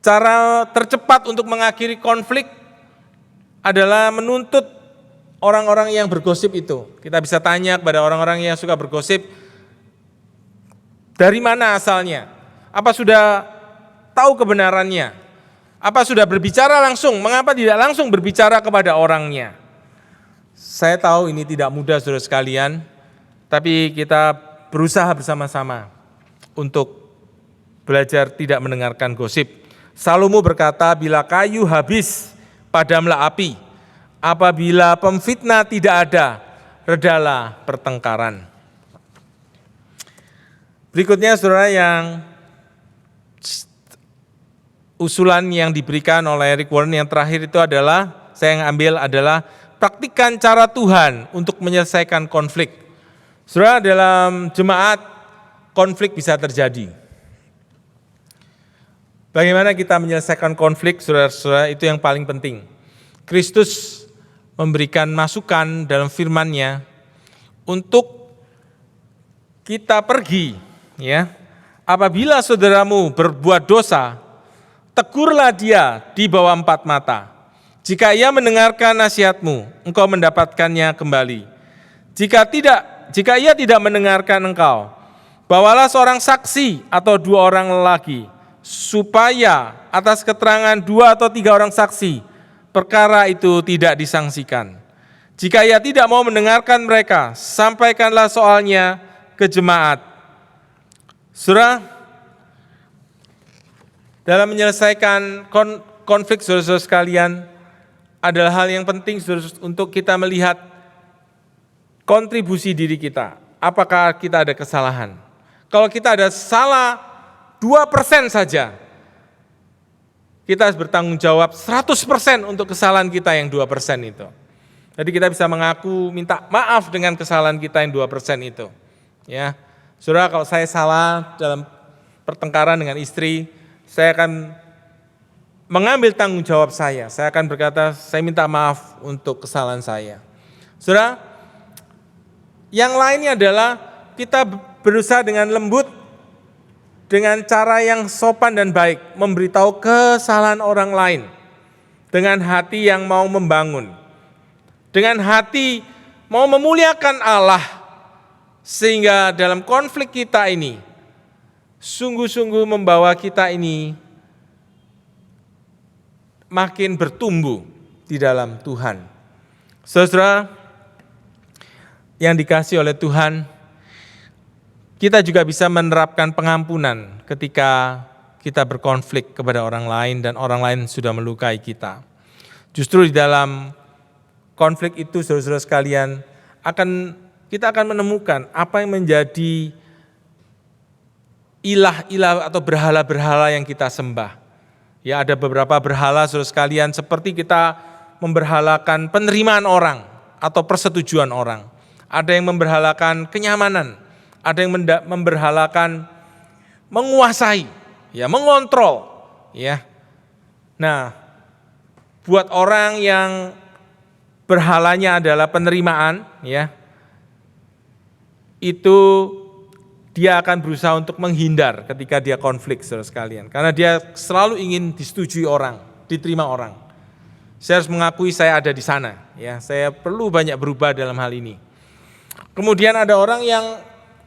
Cara tercepat untuk mengakhiri konflik adalah menuntut orang-orang yang bergosip itu. Kita bisa tanya kepada orang-orang yang suka bergosip, dari mana asalnya? Apa sudah tahu kebenarannya? Apa sudah berbicara langsung? Mengapa tidak langsung berbicara kepada orangnya? Saya tahu ini tidak mudah saudara sekalian, tapi kita berusaha bersama-sama untuk belajar tidak mendengarkan gosip. Salomo berkata, bila kayu habis, padamlah api. Apabila pemfitnah tidak ada, redalah pertengkaran. Berikutnya saudara, yang usulan yang diberikan oleh Rick Warren yang terakhir itu adalah, saya yang ambil adalah praktikkan cara Tuhan untuk menyelesaikan konflik. Saudara, dalam jemaat konflik bisa terjadi. Bagaimana kita menyelesaikan konflik, saudara-saudara, itu yang paling penting. Kristus memberikan masukan dalam firman-Nya untuk kita pergi, ya. Apabila saudaramu berbuat dosa, tegurlah dia di bawah 4 mata. Jika ia mendengarkan nasihatmu, engkau mendapatkannya kembali. Jika ia tidak mendengarkan engkau, bawalah seorang saksi atau 2 orang lelaki, supaya atas keterangan 2 atau 3 orang saksi, perkara itu tidak disangsikan. Jika ia tidak mau mendengarkan mereka, sampaikanlah soalnya ke jemaat. Saudara, dalam menyelesaikan konflik saudara-saudara sekalian, adalah hal yang penting untuk kita melihat kontribusi diri kita. Apakah kita ada kesalahan? Kalau kita ada salah 2% saja, kita harus bertanggung jawab 100% untuk kesalahan kita yang 2% itu. Jadi kita bisa mengaku, minta maaf dengan kesalahan kita yang 2% itu. Ya, saudara, kalau saya salah dalam pertengkaran dengan istri, saya akan mengambil tanggung jawab saya akan berkata, saya minta maaf untuk kesalahan saya. Saudara, yang lainnya adalah kita berusaha dengan lembut, dengan cara yang sopan dan baik, memberitahu kesalahan orang lain, dengan hati yang mau membangun, dengan hati mau memuliakan Allah, sehingga dalam konflik kita ini, sungguh-sungguh membawa kita ini makin bertumbuh di dalam Tuhan. Saudara yang dikasihi oleh Tuhan, kita juga bisa menerapkan pengampunan ketika kita berkonflik kepada orang lain dan orang lain sudah melukai kita. Justru di dalam konflik itu, saudara-saudara sekalian, kita akan menemukan apa yang menjadi ilah-ilah atau berhala-berhala yang kita sembah. Ya, ada beberapa berhala saudara sekalian, seperti kita memberhalakan penerimaan orang atau persetujuan orang. Ada yang memberhalakan kenyamanan, ada yang memberhalakan menguasai, ya, mengontrol, ya. Nah, buat orang yang berhalanya adalah penerimaan, ya, itu dia akan berusaha untuk menghindar ketika dia konflik, saudara sekalian. Karena dia selalu ingin disetujui orang, diterima orang. Saya harus mengakui saya ada di sana, ya. Saya perlu banyak berubah dalam hal ini. Kemudian ada orang yang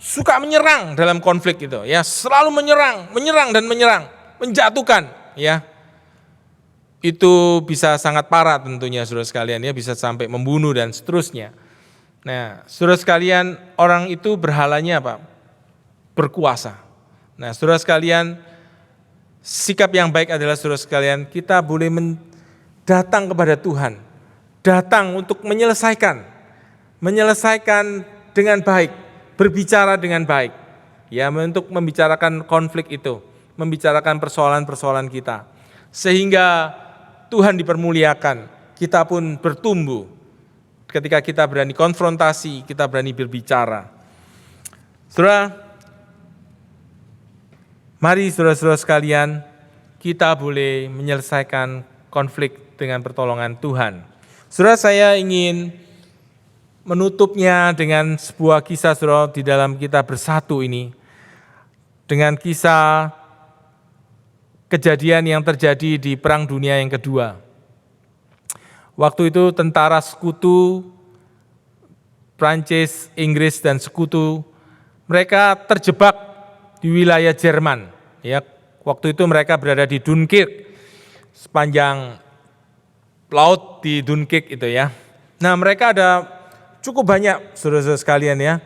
suka menyerang dalam konflik itu, ya, selalu menyerang dan menyerang, menjatuhkan, ya. Itu bisa sangat parah tentunya, saudara sekalian, ya, bisa sampai membunuh dan seterusnya. Nah, saudara sekalian, orang itu berhalanya apa? Berkuasa. Nah, saudara sekalian, sikap yang baik adalah, saudara sekalian, kita boleh datang kepada Tuhan, datang untuk menyelesaikan dengan baik, berbicara dengan baik, ya, untuk membicarakan konflik itu, membicarakan persoalan-persoalan kita, sehingga Tuhan dipermuliakan, kita pun bertumbuh. Ketika kita berani konfrontasi, kita berani berbicara. Saudara, mari saudara-saudara sekalian, kita boleh menyelesaikan konflik dengan pertolongan Tuhan. Saudara, saya ingin menutupnya dengan sebuah kisah, saudara, di dalam kita bersatu ini. Dengan kisah kejadian yang terjadi di Perang Dunia yang kedua. Waktu itu tentara sekutu Prancis, Inggris dan sekutu, mereka terjebak di wilayah Jerman. Ya, waktu itu mereka berada di Dunkirk, sepanjang laut di Dunkirk itu, ya. Nah, mereka ada cukup banyak, saudara-saudara sekalian, ya,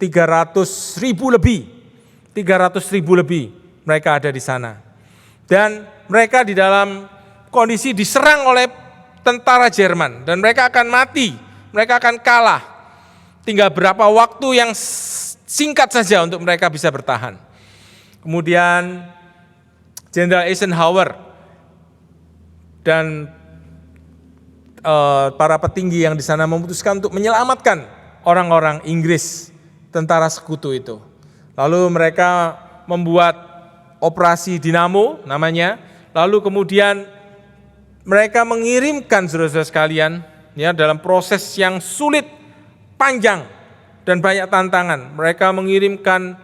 300.000 lebih mereka ada di sana. Dan mereka di dalam kondisi diserang oleh tentara Jerman dan mereka akan mati, mereka akan kalah. Tinggal berapa waktu yang singkat saja untuk mereka bisa bertahan. Kemudian Jenderal Eisenhower dan para petinggi yang di sana memutuskan untuk menyelamatkan orang-orang Inggris, tentara sekutu itu. Lalu mereka membuat operasi Dinamo namanya. Lalu kemudian mereka mengirimkan, saudara-saudara sekalian, ya, dalam proses yang sulit, panjang dan banyak tantangan. Mereka mengirimkan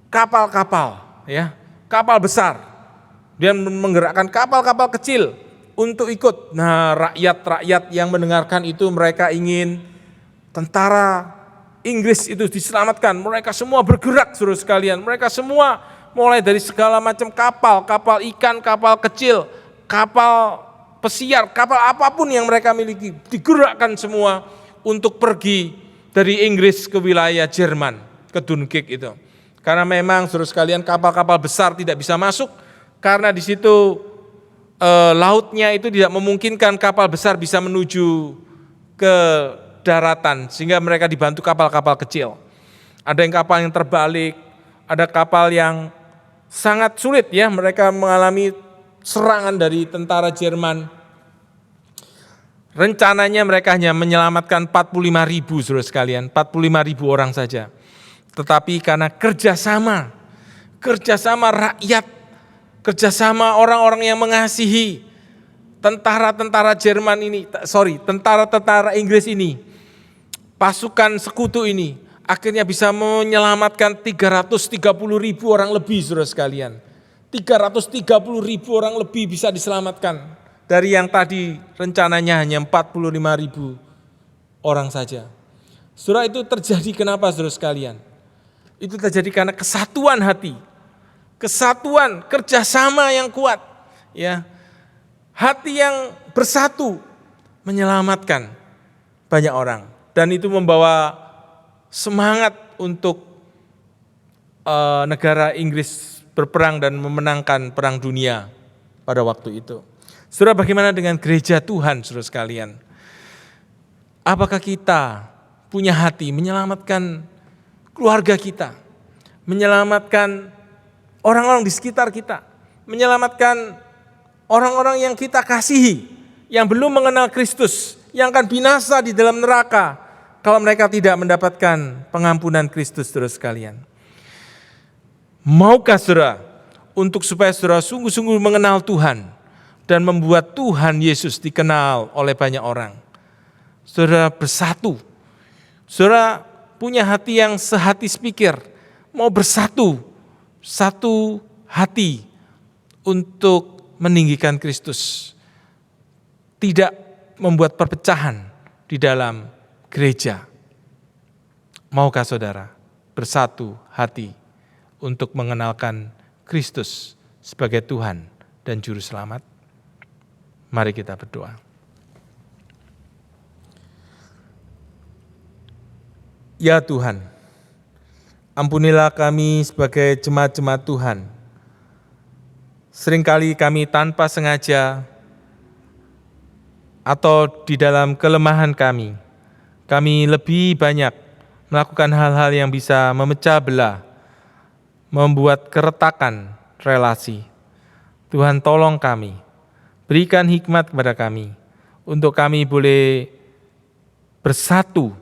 kapal-kapal, ya, kapal besar. Dia menggerakkan kapal-kapal kecil untuk ikut. Nah, rakyat-rakyat yang mendengarkan itu, mereka ingin tentara Inggris itu diselamatkan. Mereka semua bergerak, saudara sekalian. Mereka semua mulai dari segala macam kapal, kapal ikan, kapal kecil, kapal pesiar, kapal apapun yang mereka miliki, digerakkan semua untuk pergi dari Inggris ke wilayah Jerman, ke Dunkirk itu. Karena memang, saudara sekalian, kapal-kapal besar tidak bisa masuk, karena di situ lautnya itu tidak memungkinkan kapal besar bisa menuju ke daratan, sehingga mereka dibantu kapal-kapal kecil. Ada yang kapal yang terbalik, ada kapal yang sangat sulit, ya, mereka mengalami serangan dari tentara Jerman. Rencananya mereka hanya menyelamatkan 45.000, saudara sekalian, 45.000 orang saja. Tetapi karena kerjasama rakyat, kerjasama orang-orang yang mengasihi tentara-tentara Jerman ini, tentara-tentara Inggris ini, pasukan sekutu ini, akhirnya bisa menyelamatkan 330.000 orang lebih, saudara sekalian. 330.000 orang lebih bisa diselamatkan dari yang tadi rencananya hanya 45.000 orang saja. Saudara, itu terjadi kenapa, saudara sekalian? Itu terjadi karena kesatuan hati, kesatuan, kerjasama yang kuat, ya, hati yang bersatu menyelamatkan banyak orang, dan itu membawa semangat untuk negara Inggris berperang dan memenangkan perang dunia pada waktu itu. Saudara, bagaimana dengan gereja Tuhan, saudara sekalian? Apakah kita punya hati menyelamatkan keluarga kita, menyelamatkan orang-orang di sekitar kita, menyelamatkan orang-orang yang kita kasihi, yang belum mengenal Kristus, yang akan binasa di dalam neraka kalau mereka tidak mendapatkan pengampunan Kristus, saudara sekalian? Maukah saudara untuk supaya saudara sungguh-sungguh mengenal Tuhan dan membuat Tuhan Yesus dikenal oleh banyak orang? Saudara bersatu, saudara punya hati yang sehati sepikir, mau bersatu, satu hati untuk meninggikan Kristus. Tidak membuat perpecahan di dalam gereja. Maukah saudara bersatu hati untuk mengenalkan Kristus sebagai Tuhan dan Juru Selamat? Mari kita berdoa. Ya Tuhan, ampunilah kami sebagai jemaat-jemaat Tuhan. Seringkali kami tanpa sengaja atau di dalam kelemahan kami lebih banyak melakukan hal-hal yang bisa memecah belah, membuat keretakan relasi. Tuhan tolong kami, berikan hikmat kepada kami, untuk kami boleh bersatu,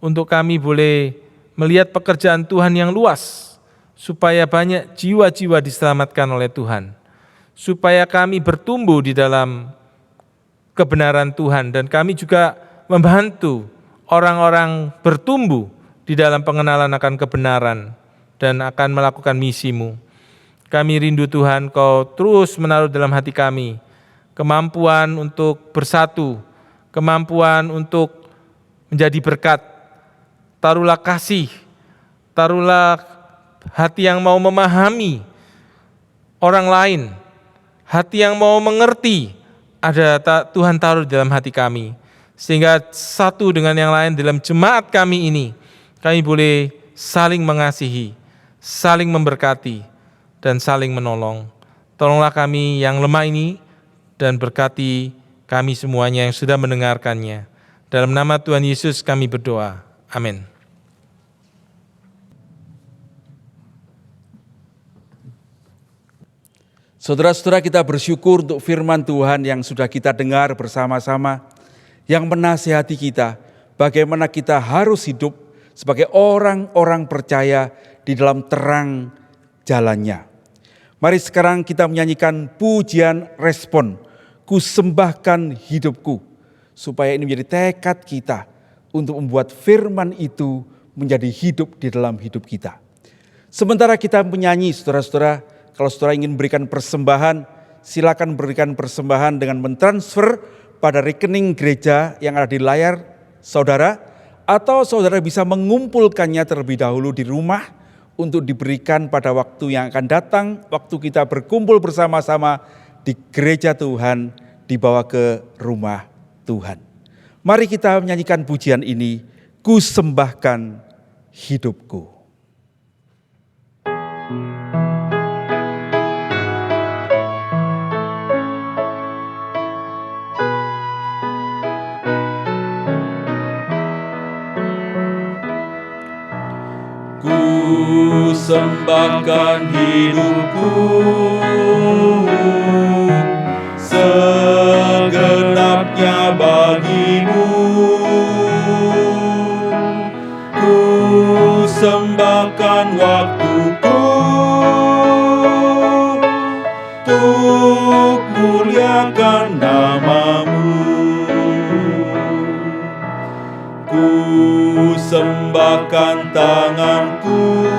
untuk kami boleh melihat pekerjaan Tuhan yang luas, supaya banyak jiwa-jiwa diselamatkan oleh Tuhan, supaya kami bertumbuh di dalam kebenaran Tuhan, dan kami juga membantu orang-orang bertumbuh di dalam pengenalan akan kebenaran dan akan melakukan misimu. Kami rindu Tuhan, Kau terus menaruh dalam hati kami kemampuan untuk bersatu, kemampuan untuk menjadi berkat. Taruhlah kasih, taruhlah hati yang mau memahami orang lain, hati yang mau mengerti, Tuhan taruh dalam hati kami, sehingga satu dengan yang lain dalam jemaat kami ini, kami boleh saling mengasihi, saling memberkati, dan saling menolong. Tolonglah kami yang lemah ini, dan berkati kami semuanya yang sudah mendengarkannya. Dalam nama Tuhan Yesus kami berdoa. Amin. Saudara-saudara, kita bersyukur untuk firman Tuhan yang sudah kita dengar bersama-sama, yang menasihati kita bagaimana kita harus hidup sebagai orang-orang percaya di dalam terang jalannya. Mari sekarang kita menyanyikan pujian respon, ku sembahkan hidupku, supaya ini menjadi tekad kita untuk membuat firman itu menjadi hidup di dalam hidup kita. Sementara kita menyanyi, saudara-saudara, kalau saudara ingin berikan persembahan, silakan berikan persembahan dengan mentransfer pada rekening gereja yang ada di layar saudara, atau saudara bisa mengumpulkannya terlebih dahulu di rumah untuk diberikan pada waktu yang akan datang, waktu kita berkumpul bersama-sama di gereja Tuhan, dibawa ke rumah Tuhan. Mari kita menyanyikan pujian ini, ku sembahkan hidupku. Ku sembahkan hidupku, segenapnya bagimu. Ku sembahkan waktuku, untuk muliakan namamu. Ku sembahkan tanganku,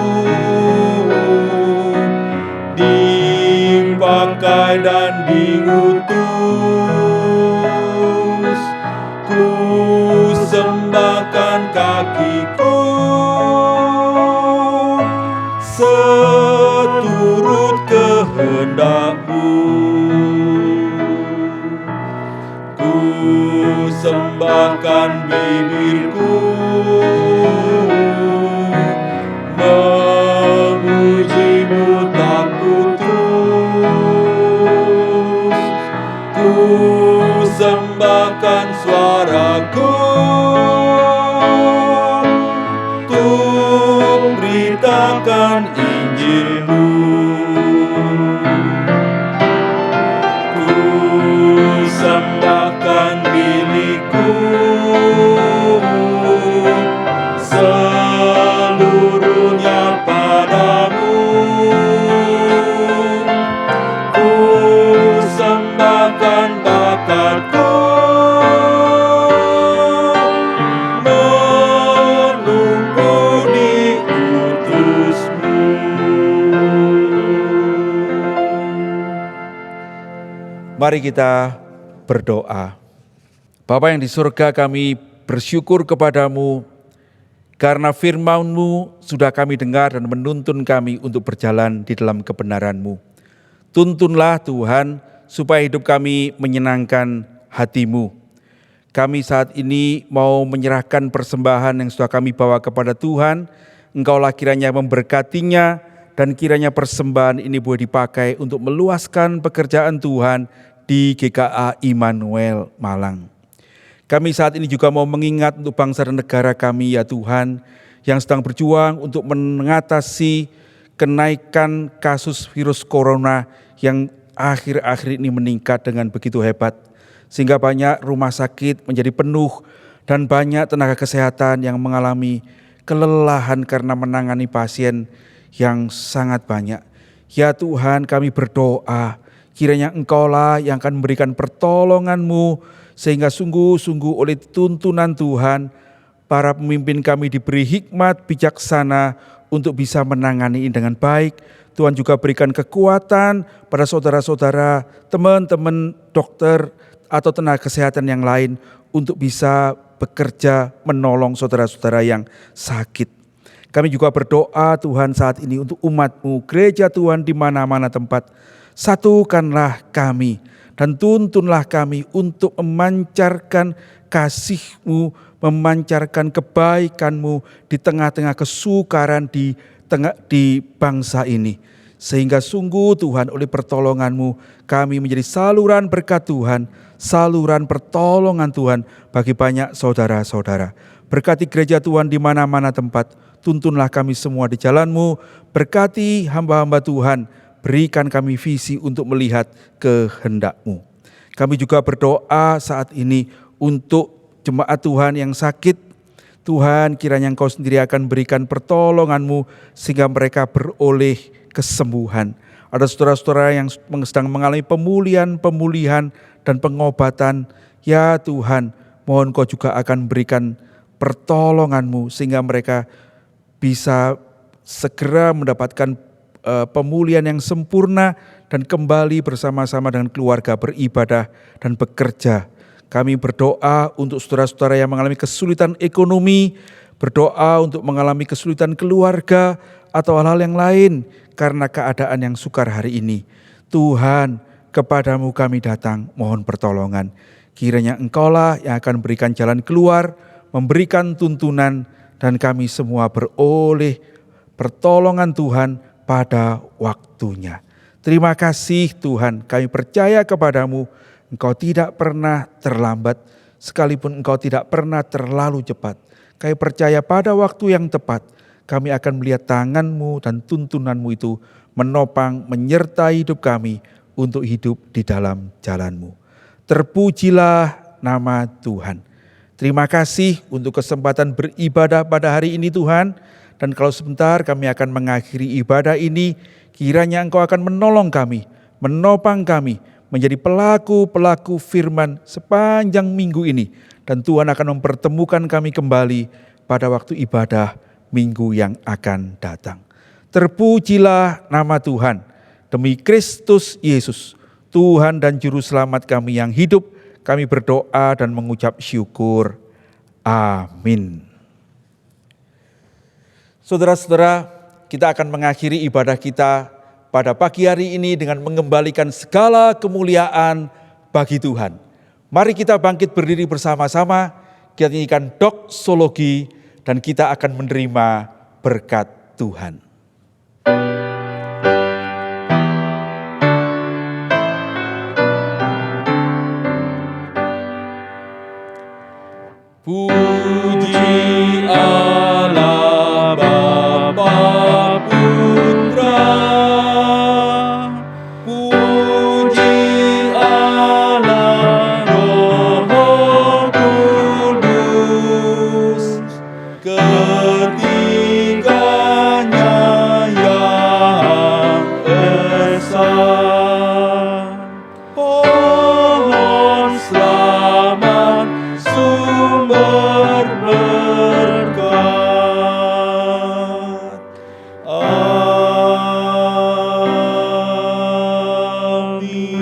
dipakai dan diutus. Ku sembahkan kakiku, seturut kehendak-Mu. Ku sembahkan bibirku, memuji-Mu tak putus. Ku sembahkan suaraku, untuk beritakan Injil-Mu. Ku sembahkan milikku, seluruhnya padamu. Ku sembahkan bakatku, Mari kita berdoa. Bapa yang di surga, kami bersyukur kepadamu karena firman-Mu sudah kami dengar dan menuntun kami untuk berjalan di dalam kebenaran-Mu. Tuntunlah Tuhan supaya hidup kami menyenangkan hati-Mu. Kami saat ini mau menyerahkan persembahan yang sudah kami bawa kepada Tuhan. Engkaulah kiranya memberkatinya dan kiranya persembahan ini boleh dipakai untuk meluaskan pekerjaan Tuhan di GKA Immanuel Malang. Kami saat ini juga mau mengingat untuk bangsa dan negara kami ya Tuhan, yang sedang berjuang untuk mengatasi kenaikan kasus virus corona yang akhir-akhir ini meningkat dengan begitu hebat. Sehingga banyak rumah sakit menjadi penuh dan banyak tenaga kesehatan yang mengalami kelelahan karena menangani pasien yang sangat banyak. Ya Tuhan, kami berdoa kiranya Engkaulah yang akan memberikan pertolongan-Mu, sehingga sungguh-sungguh oleh tuntunan Tuhan, para pemimpin kami diberi hikmat bijaksana untuk bisa menangani ini dengan baik. Tuhan juga berikan kekuatan pada saudara-saudara, teman-teman dokter atau tenaga kesehatan yang lain untuk bisa bekerja menolong saudara-saudara yang sakit. Kami juga berdoa Tuhan saat ini untuk umat-Mu, gereja Tuhan di mana-mana tempat. Satukanlah kami dan tuntunlah kami untuk memancarkan kasih-Mu, memancarkan kebaikan-Mu di tengah-tengah kesukaran di bangsa ini. Sehingga sungguh Tuhan oleh pertolongan-Mu kami menjadi saluran berkat Tuhan, saluran pertolongan Tuhan bagi banyak saudara-saudara. Berkati gereja Tuhan di mana-mana tempat, tuntunlah kami semua di jalan-Mu, berkati hamba-hamba Tuhan, berikan kami visi untuk melihat kehendak-Mu. Kami juga berdoa saat ini untuk jemaat Tuhan yang sakit. Tuhan, kiranya Engkau sendiri akan berikan pertolongan-Mu sehingga mereka beroleh kesembuhan. Ada saudara-saudara yang sedang mengalami pemulihan dan pengobatan. Ya Tuhan, mohon Kau juga akan berikan pertolongan-Mu sehingga mereka bisa segera mendapatkan pemulihan yang sempurna dan kembali bersama-sama dengan keluarga beribadah dan bekerja. Kami berdoa untuk saudara-saudara yang mengalami kesulitan ekonomi, berdoa untuk mengalami kesulitan keluarga atau hal-hal yang lain karena keadaan yang sukar hari ini. Tuhan, kepadamu kami datang, mohon pertolongan. Kiranya Engkaulah yang akan berikan jalan keluar, memberikan tuntunan, dan kami semua beroleh pertolongan Tuhan pada waktunya. Terima kasih Tuhan, kami percaya kepadamu, Engkau tidak pernah terlambat, sekalipun Engkau tidak pernah terlalu cepat. Kami percaya pada waktu yang tepat, kami akan melihat tangan-Mu dan tuntunan-Mu itu menopang, menyertai hidup kami untuk hidup di dalam jalan-Mu. Terpujilah nama Tuhan. Terima kasih untuk kesempatan beribadah pada hari ini Tuhan. Dan kalau sebentar kami akan mengakhiri ibadah ini, kiranya Engkau akan menolong kami, menopang kami, menjadi pelaku-pelaku firman sepanjang minggu ini. Dan Tuhan akan mempertemukan kami kembali pada waktu ibadah minggu yang akan datang. Terpujilah nama Tuhan. Demi Kristus Yesus, Tuhan dan Juru Selamat kami yang hidup, kami berdoa dan mengucap syukur. Amin. Saudara-saudara, kita akan mengakhiri ibadah kita pada pagi hari ini dengan mengembalikan segala kemuliaan bagi Tuhan. Mari kita bangkit berdiri bersama-sama, kita nyanyikan doksologi dan kita akan menerima berkat Tuhan. Puji Allah Bapa Putra, puji Allah Roh Kudus, ketiganya yang esa. Pohon selamat sumber berkat. Amin.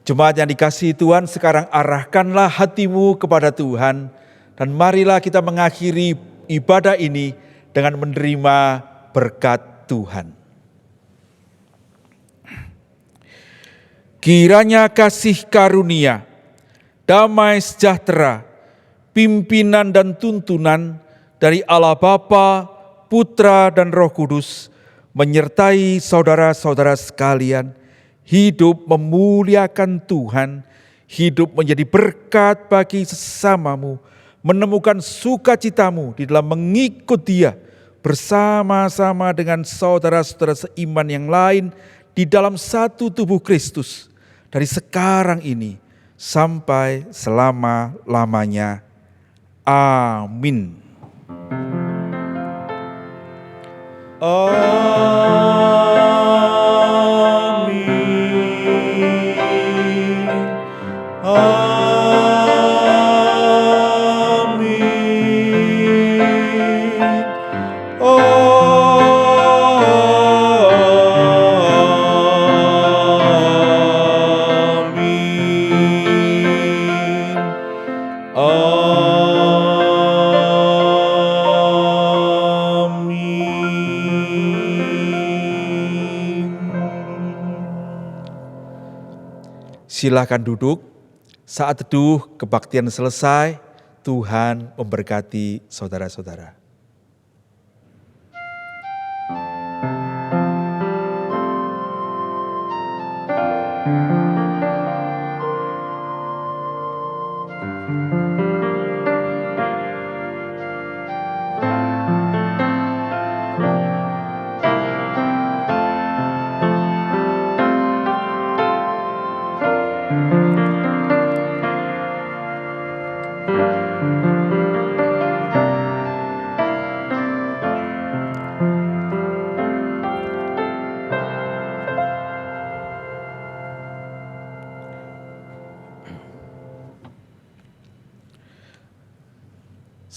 Jemaat yang dikasihi Tuhan, sekarang arahkanlah hatimu kepada Tuhan dan marilah kita mengakhiri ibadah ini dengan menerima berkat Tuhan. Kiranya kasih karunia, damai sejahtera, pimpinan dan tuntunan dari Allah Bapa, Putra dan Roh Kudus menyertai saudara-saudara sekalian, hidup memuliakan Tuhan, hidup menjadi berkat bagi sesamamu, menemukan sukacitamu di dalam mengikut Dia bersama-sama dengan saudara-saudara seiman yang lain di dalam satu tubuh Kristus dari sekarang ini sampai selama-lamanya. Amin. Silakan duduk. Saat teduh kebaktian selesai, Tuhan memberkati saudara-saudara.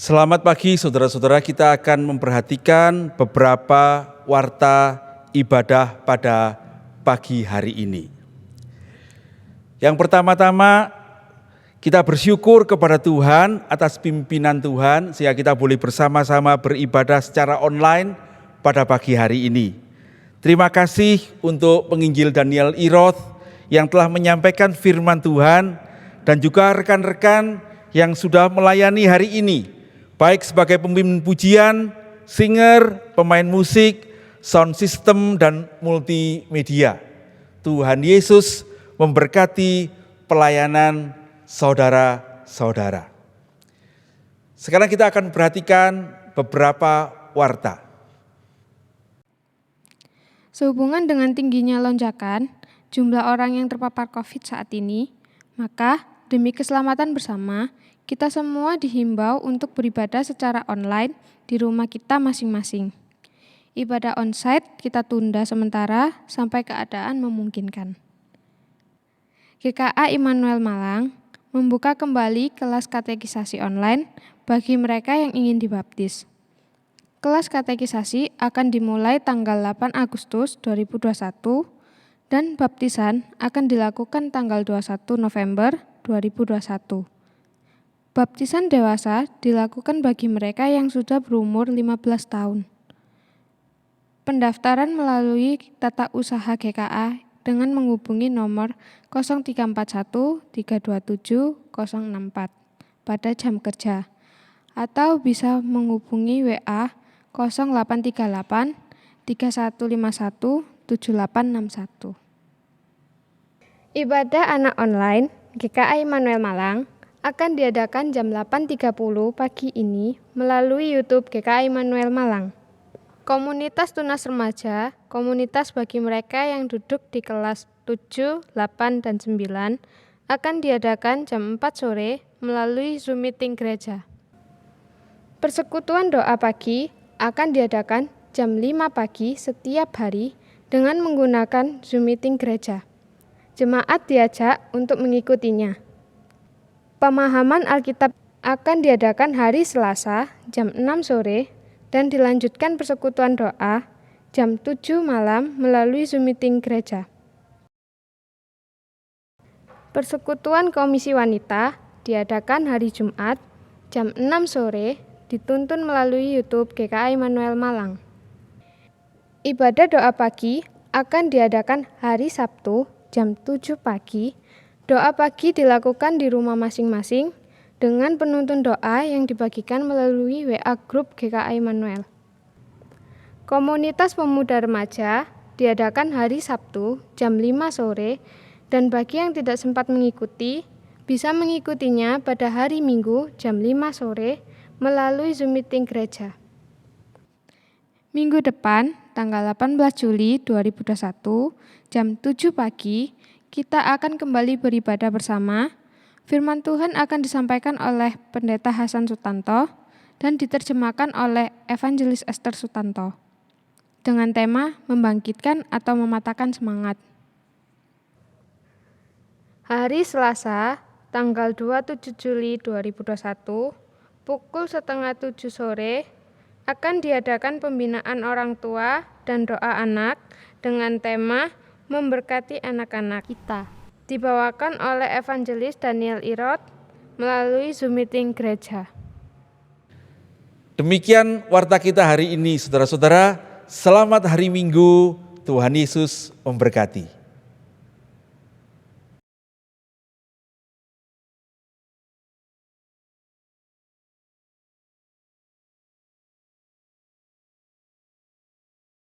Selamat pagi saudara-saudara, kita akan memperhatikan beberapa warta ibadah pada pagi hari ini. Yang pertama-tama kita bersyukur kepada Tuhan atas pimpinan Tuhan sehingga kita boleh bersama-sama beribadah secara online pada pagi hari ini. Terima kasih untuk penginjil Daniel Iroth yang telah menyampaikan firman Tuhan dan juga rekan-rekan yang sudah melayani hari ini, baik sebagai pemimpin pujian, singer, pemain musik, sound system, dan multimedia. Tuhan Yesus memberkati pelayanan saudara-saudara. Sekarang kita akan perhatikan beberapa warta. Sehubungan dengan tingginya lonjakan jumlah orang yang terpapar COVID saat ini, maka demi keselamatan bersama, kita semua dihimbau untuk beribadah secara online di rumah kita masing-masing. Ibadah onsite kita tunda sementara sampai keadaan memungkinkan. GKA Immanuel Malang membuka kembali kelas katekisasi online bagi mereka yang ingin dibaptis. Kelas katekisasi akan dimulai tanggal 8 Agustus 2021 dan baptisan akan dilakukan tanggal 21 November 2021. Baptisan dewasa dilakukan bagi mereka yang sudah berumur 15 tahun. Pendaftaran melalui tata usaha GKA dengan menghubungi nomor 0341 327 064 pada jam kerja atau bisa menghubungi WA 0838 3151 7861. Ibadah anak online GKA Immanuel Malang akan diadakan jam 8.30 pagi ini melalui YouTube GKA Immanuel Malang. Komunitas tunas remaja, komunitas bagi mereka yang duduk di kelas 7, 8, dan 9 akan diadakan jam 4 sore melalui Zoom Meeting gereja. Persekutuan doa pagi akan diadakan jam 5 pagi setiap hari dengan menggunakan Zoom Meeting gereja. Jemaat diajak untuk mengikutinya. Pemahaman Alkitab akan diadakan hari Selasa jam 6 sore dan dilanjutkan persekutuan doa jam 7 malam melalui Zoom Meeting gereja. Persekutuan Komisi Wanita diadakan hari Jumat jam 6 sore, dituntun melalui YouTube GKA Immanuel Malang. Ibadah doa pagi akan diadakan hari Sabtu jam 7 pagi. Doa pagi dilakukan di rumah masing-masing dengan penuntun doa yang dibagikan melalui WA Group GKA Immanuel. Komunitas pemuda remaja diadakan hari Sabtu jam 5 sore dan bagi yang tidak sempat mengikuti bisa mengikutinya pada hari Minggu jam 5 sore melalui Zoom meeting gereja. Minggu depan, tanggal 18 Juli 2021, jam 7 pagi, kita akan kembali beribadah bersama. Firman Tuhan akan disampaikan oleh Pendeta Hasan Sutanto dan diterjemahkan oleh Evangelis Esther Sutanto dengan tema membangkitkan atau mematahkan semangat. Hari Selasa, tanggal 27 Juli 2021, pukul 6:30 sore, akan diadakan pembinaan orang tua dan doa anak dengan tema memberkati anak-anak kita. Dibawakan oleh Evangelis Daniel Irot melalui Zoom meeting gereja. Demikian warta kita hari ini, saudara-saudara. Selamat hari Minggu, Tuhan Yesus memberkati.